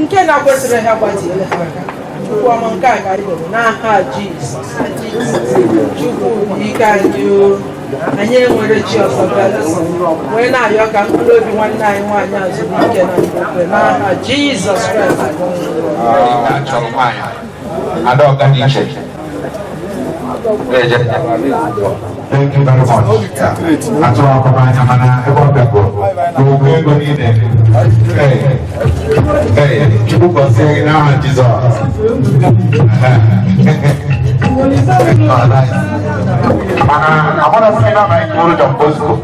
nke na-kwesịrị ha gbatiele ha aka Chukwu ọma nke a ga-adịbe n'aha Jizọs Chukwu ike anyị anyị enwere chi ọzọ bịalụsọ wee na-ayọ ka mkpụrụ obi nwanne anyị nwaanyị azụike na mkpekpe n'aha Jizọs Kraịst Adaọga dị iche thank you very much. Atụrụ ọkụkọ anya mana ebe ọ bịago n'ogwu ego niile Chukwu gọzie gị n'aha Jizọs. Mana amarasị na ma anyị kwuru Don Bosco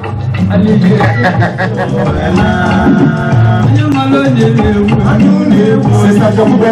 Sister Jokube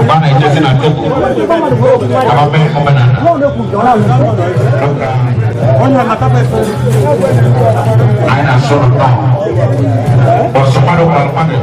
Bana ijezi na tuku abambe kumbana aina sura pa osomaro kalpane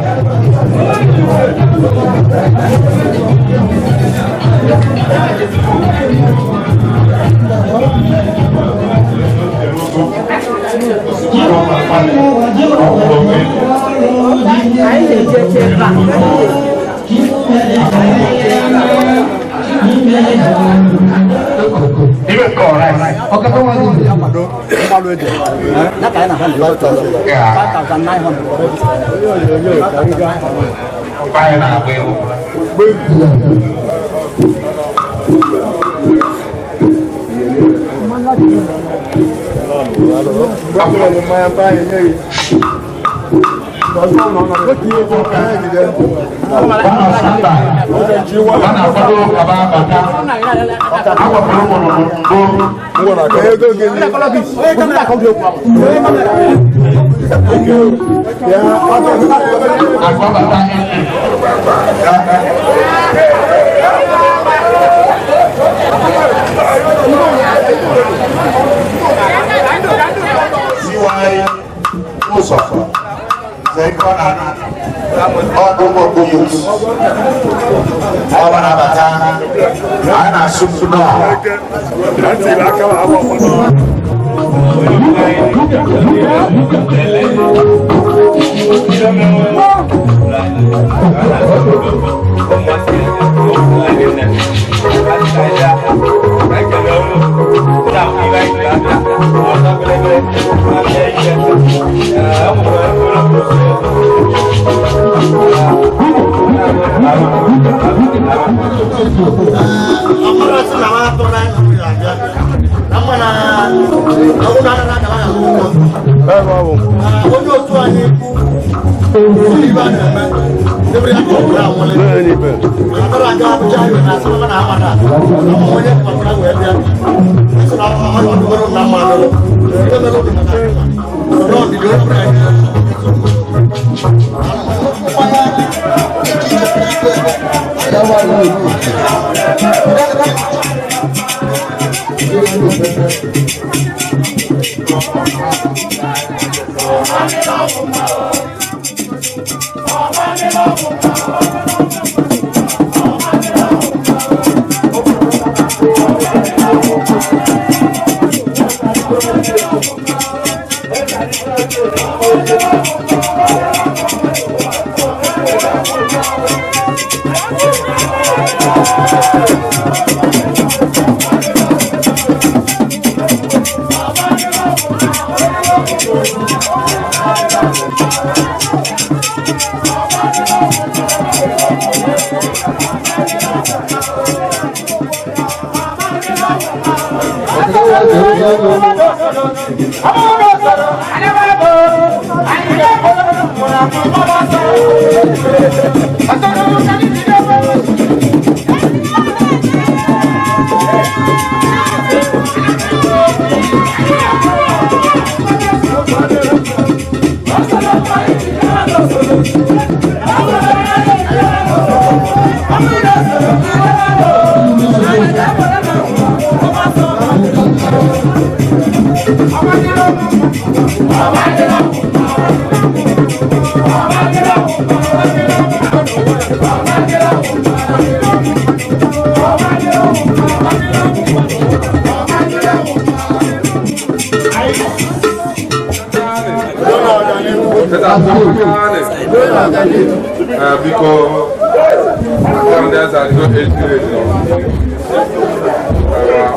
Ibe correct. Okay, come on. Nó cái nào hơn 5,900. Vai nào kêu. Ọdún gbogbo yòókù ọba n'abata anyị na-asụsụ náà.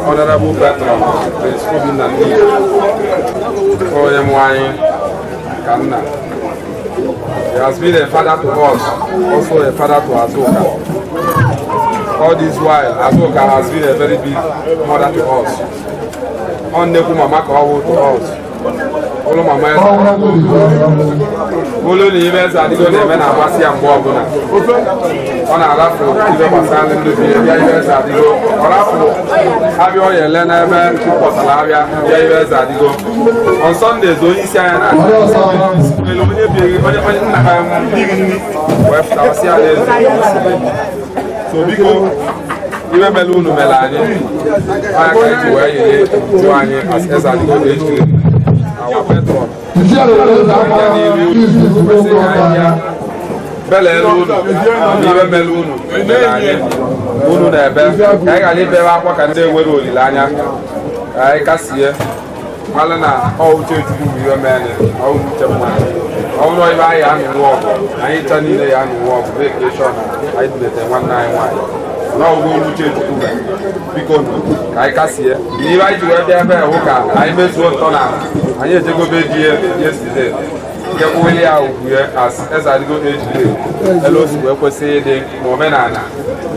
Honorable Veteran, Prince Kobi Nandi, he has been a father to us, also a father to Azuka. All this while, Azuka has been a very big mother to us. On the Mama Kawo to us. Olo mama ya. Olo ni ibe za digo na eme na amasi ya mgbe ọbụla. Ọ na-arafu ibe gbasara ndị bi bịa ibe za digo. Ọ rafu abịa ọ yele n'ebe chụpụtara abịa bịa ibe za digo. On Sundays onye isi anya na onye onye nna ha biri nri wee fụtawasị ya n'ezi. So biko ibe mele unu mele anyị. Anya ka eji wee yele jụọ anyị as eza digo ejiri. Our patron. Bele elu ibe mele unu unu na-ebe ka anyị ghara ibere akwa ka ndị enwere olileanya ka anyị kasie mara na ọ uche ejiri bụ ibe mere ọ uche mmadụ ọ bụrụ ibe anyị amịnwụ ọgụ anyị cha niile ya amịnwụ ọgụ na-ekeshọn anyị dulete nwanne anyị nwaanyị n'ọgwụgwọ uche Chukwu biko ka anyị kasie n'ihe anyị ji wee bịa ebe hụ ka anyị mezuo ntọ na anyị ejegobe di yesterday nke kwụli ya ugwu ya eze adịgo ejide elu osi wee kwesịrị ịdị n'omenala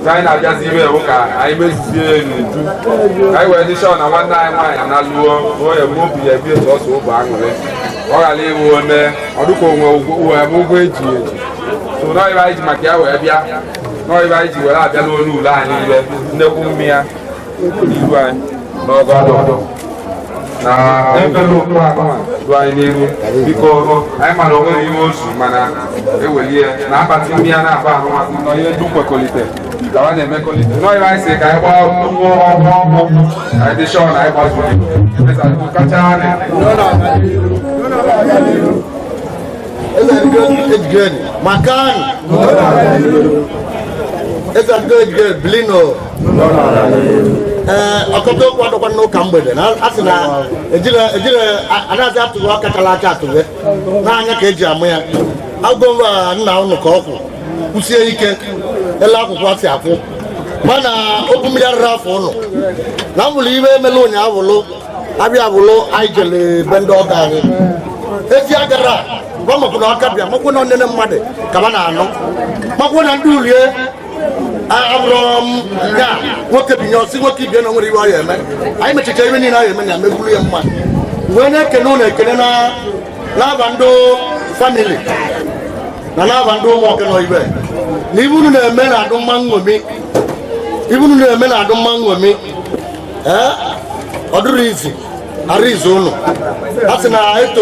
nke anyị na-abịazi iwe hụ ka anyị mezuzie n'uju ka anyị wee dị shọ na nwanne anyị nwaanyị na lụọ onye mgbe obi ya ebie sọsọ ụbụ aṅụrị ọ ghara iwu ome ọdụka onwe ụgwọ eji so nọọibe anyị ji maka ya wee bịa nọọibe anyị ji were abịa n'olu ule anyị ile nnekwu mmi ya n'ihu anyị n'ọgọ ọdụ na ebele okwu akọma du anyị n'ihu biko anyị mara onwe ihe ozu mana ewelie na akpati mmi ya na-aba ahụ nọ ihe du kwekọlite gawa na-emekọlite nọọibe anyị si ka anyị gbaa ụgwọ ọgwụ anyị dị shọ na anyị gbazuru kacha anyị It's good. Makan. It's a good. Blino. Ọkọtọ kwado kwa n'ụka mgbede na asị na ejire anaghị atụrụ aka kala aka atụrụ n'anya ka eji amụ ya agụmba nna ụnụ ka ọkwụ kwụsie ike ele akwụkwọ asị akwụ mana okwu mmiri arịrị afọ ụnụ na mbụlụ ibe emela ụnyaahụ bụlụ abịa bụlụ anyị jele be ndị ọka anyị ezi agara gwa maka na ọka bịa makwa na nne mmadụ ka ba na-anụ makwa na ndị ulie abụrụ ya nwoke binye ọsị nwoke ibie na nwere iwe ọya eme anyị mechicha ibe niile anyị eme na megburu ya mmadụ wee na-ekene ụlọ ekene n'aba ndị famili na n'aba ndị ụmụ ọkene ibe na ibunu na-eme na adụ mma nṅomi ibunu na-eme na adụ mma nṅomi ọ dụrụ izi arụ izu ụnụ a sị na eto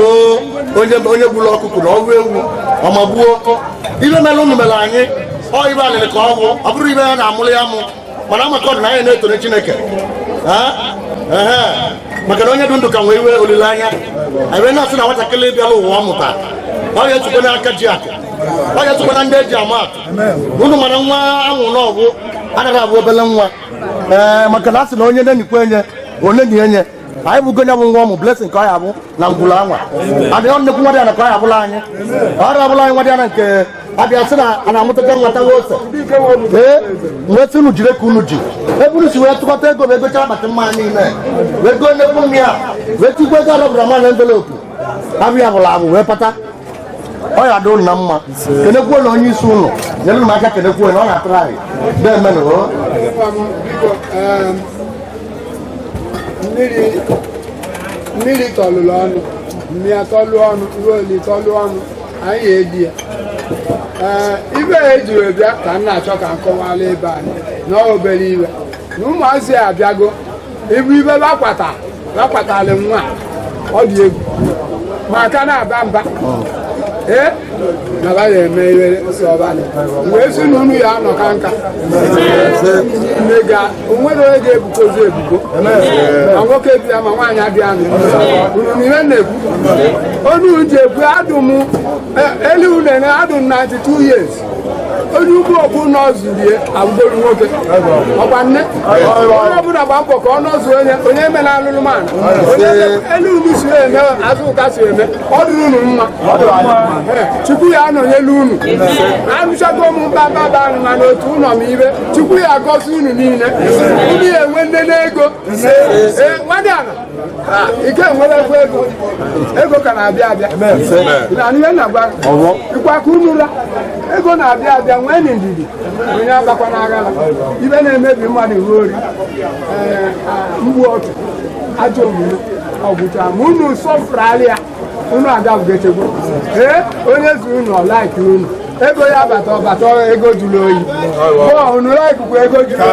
onye gburu ọkụkụ na ọgwụ ewu ọmagbuo ibe mere ụnụ mere anyị ọ ibe alịrị ka ọ bụrụ ibe ya na-amụrụ ya mụ mana maka ọdụ na anyị na-etone Chineke maka na onye dị ndụ ka nwee iwe olileanya anyị na-asị na nwatakịrị bịala ụwa ọ mụta ọ ya etukwe n'aka ji akụ ọ ya etukwe na ndị eji ama atụ ụnụ mana nwa anwụ n'ọgwụ anaghị abụ obele nwa maka na a sị na onye na-enyikwa enye onye nyi enye anyị bụ gonye bụ nwa ụmụ blessing ka ọ ya bụ na ngwụrụ anwa adịghị nnekwu nwa dị ana ka ọ ya bụla anyị ọ ya bụla anyị nwa dị ana nke abịa sị na a na-amụtacha nwata ose wee sị unu jiri ka unu ji ebe unu si wee tụkọta ego wee gocha akpati mmanya niile wee goo nnekwu nri a wee tikwa ego arọbụra ma na envelopu abịa bụla abụ wee pata ọ ya dụ na mma kenekwuo na onye isi ụlọ nyere m aka kenekwuo na ọ na-atụrụ anyị deemenụ mmiri tọlụlụ ọnụ mmiri tọlụ ọnụ ruo oli tọlụ ọnụ anyị edi ya ibe ejiri bịa ka m na-achọ ka m kọwara ebe anyị na obere ibe na ụmụazị abịago ibu ibe bakwatalị nwa ọ dị egwu maka na-aba mba na ba ya eme iwe si ọbana wee si na unu ya anọ ka nka onwere onye ga-ebukozi ebubo ma nwoke bịa ma nwaanyị abịa unu n'ihe na-ekwu onu ji ekwu adụm elu unene adụm 92 years onye ugwu okwu nọzurie abụgolu nwoke ọkwa nne onye ọbụla gba mbọ ka ọ nọzuo onye eme na alụlụmanụ onye elu unu si eme Azụka si eme ọ dụrụ unu mma Chukwu ya anọnyelu unu anụchago ụmụ mbaba ahụ mana otu ụlọ m ibe Chukwu ya agọzi unu niile unu ya enwe nne n'ego nwadịana ike enwerekwa ego ka na-abịa abịa na ihe na-agba ịkwa ka unu ra ego na-abịa abịa nwee ndidi onye agbakwa n'aghala ibe na-emebi mmadụ ruo ori mgbu ọchụ ajọ omume ọgwụcha ma unu sọfụrụala ya unu agabugechegbu onye zuru unu ọlaiki unu ego ya bata ọbata ego jụrụ oyi unu laikikwa ego jụrụ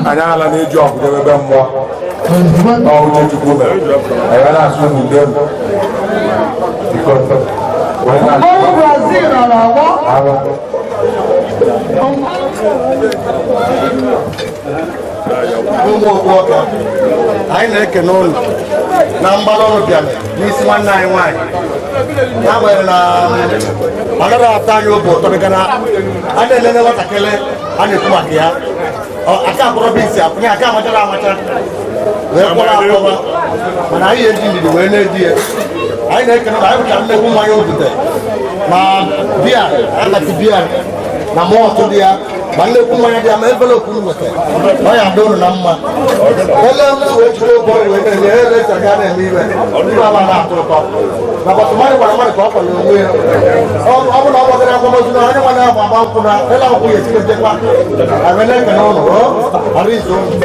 Anyala na-eji ọgwụ ebe mmụọ n'ọhụrụ Chukwu mere anyị na-asụ n'ude m anyị na-ekene ụlọ na mgbara ọrụ bịara n'isi nwanne anyị nwaanyị n'agbanyeghị na anaghị ata anyị obi ụtọ dịka na a na-elele nwatakịrị a na-ekwu maka ya aka akpọrọ bụ isi apụnye aka amachara amacha wee kpọrọ akpọba mana anyị eji ndidi wee na-eji ya anyị na-ekene na anyị bụcha nnekwu mmanya obute ma bia akati bia na mọọtụ dị ya ma nnekwu mmanya dị ya ma envelopu m nweta ọ ya dị ụnụ na mma ele m wee jiri oge ọrụ wee na-enye ele eji aga na-eme iwe ndị ọba na-atụ ụtọ na bọtụmadị gwara mmadụ ka ọ kwado onwe ya ọ bụ na ọ gbọtara akwamozu na onye nwa na-agba agba nkwụ na ele akwụkwọ ya esike nchekwa ebe na-ekene ụnụ ara izu ụnụ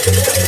Thank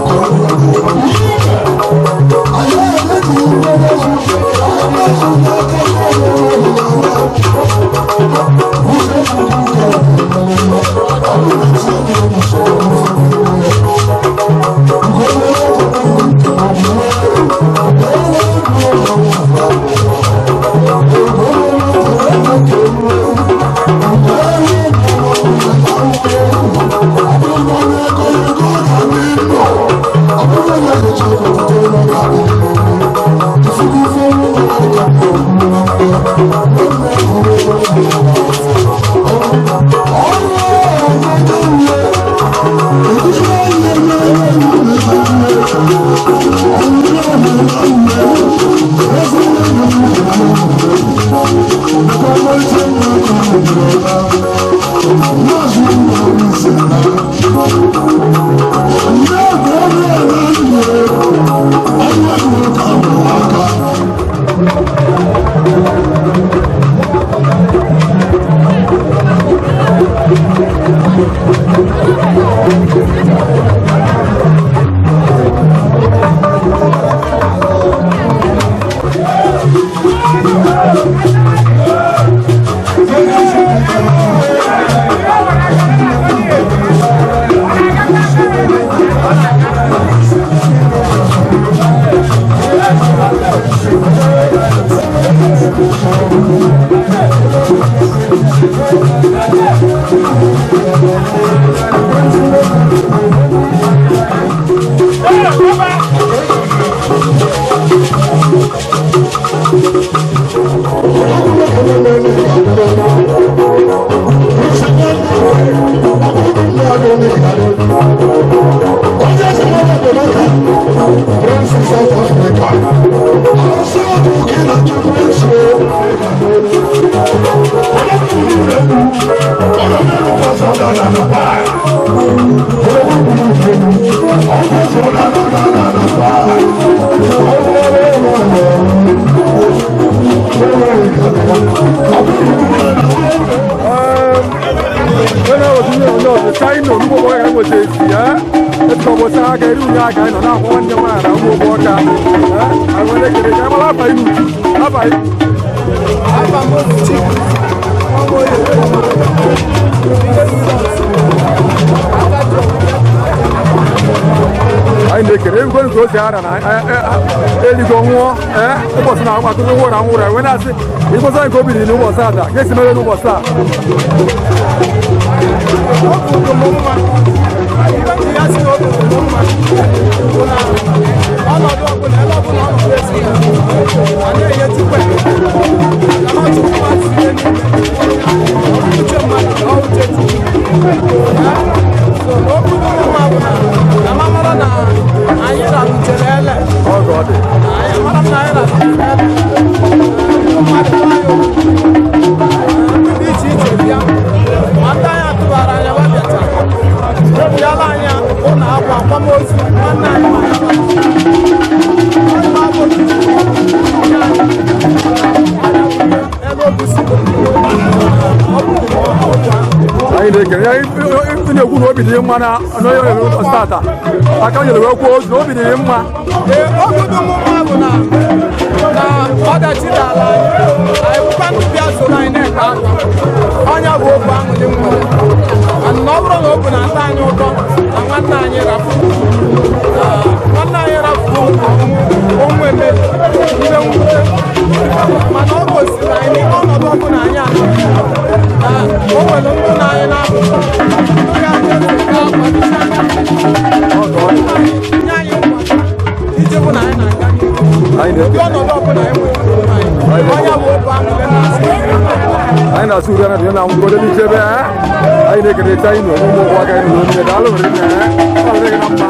you. Egwuonwu ụbọchị na-agba akụkọ nwụrụ anwụrụ enwe na-asị ịkwụsị nke obi dị n'ụbọchị ada ga-esi mere n'ụbọchị a ọnọdụ ọbụla ebe ọbụla ọ nọ esi ya a na-enye tupu na ọtụ mmadụ sie uche mmadụ na uche so okwu mma bụ na mamara na anyị raruchere ele anyị mara na anyị raruchere ele mmadụ nwanyị ndị iche iche bịa ma ndị anyị atụbara anya wabịacha ebiala anyị ụlọ akwa akwamozu nwanne anyị anyị na-ekele ya na-ekwu na obi dị mma na onye stata aka nyere wee kwuo ozu na obi dị mma obi dị mma bụ na ọdachi dala anyị kwanụ bịa soro anyị na-eke akwa ọnya bụ okwu ahụ dị nwere na ọ bụrụ na o bụ na nta anyị ụtọ na nwanne anyị rapụ onwe emebi ihe nwute mana ọ gosiri anyị n'ime ọnọdụ ọbụla anyị anọ na o nwere ndụ na anyị na-apụ ya nye anyị nkwa iji bụ na anyị na-aga n'ihu ndị ọnọdụ ọbụla anyị nwere ọnya bụ okwu ahụ anyị na-asụ uri anaghị na ngwụrụ dị ichebe anyị na-ekerịta ịnụ ụmụ ụgwọ aka ịnụ n'onye daalụ nwere nne ọ dịghị na mma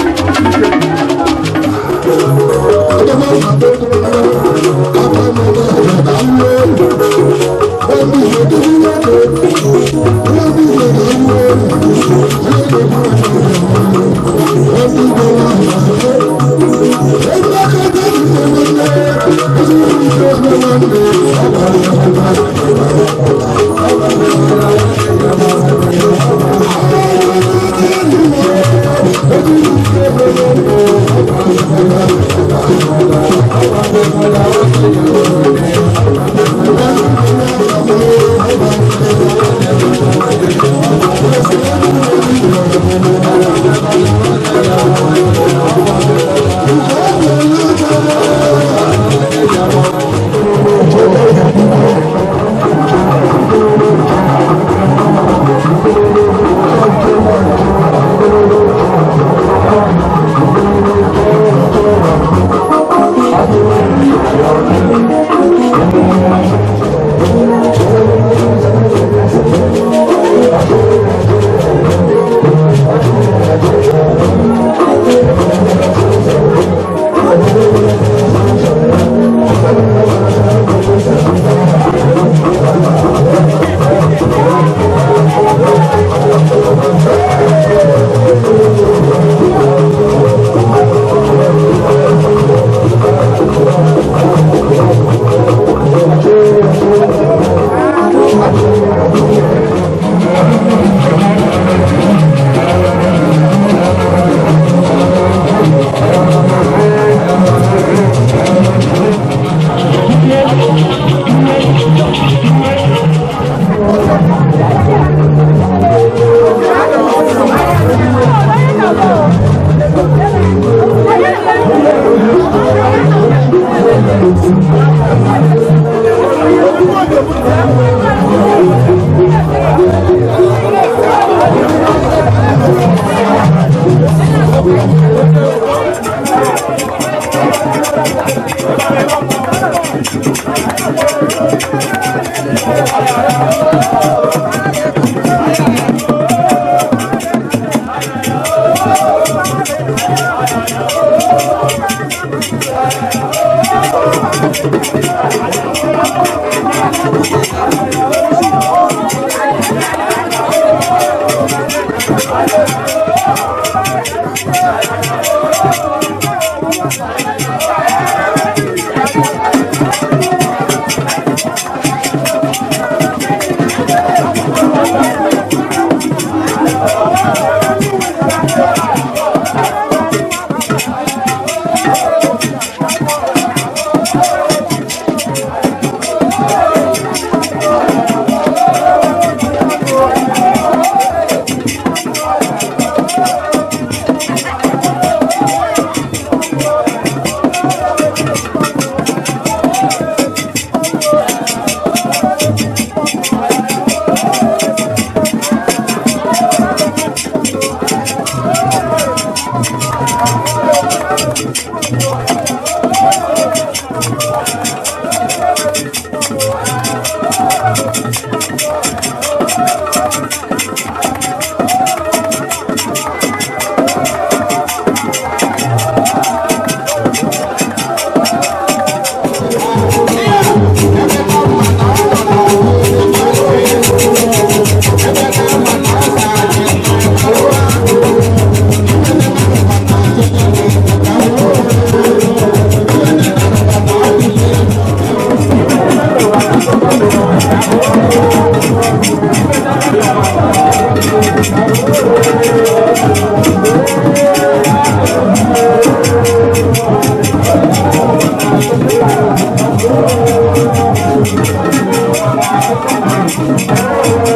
Thank you.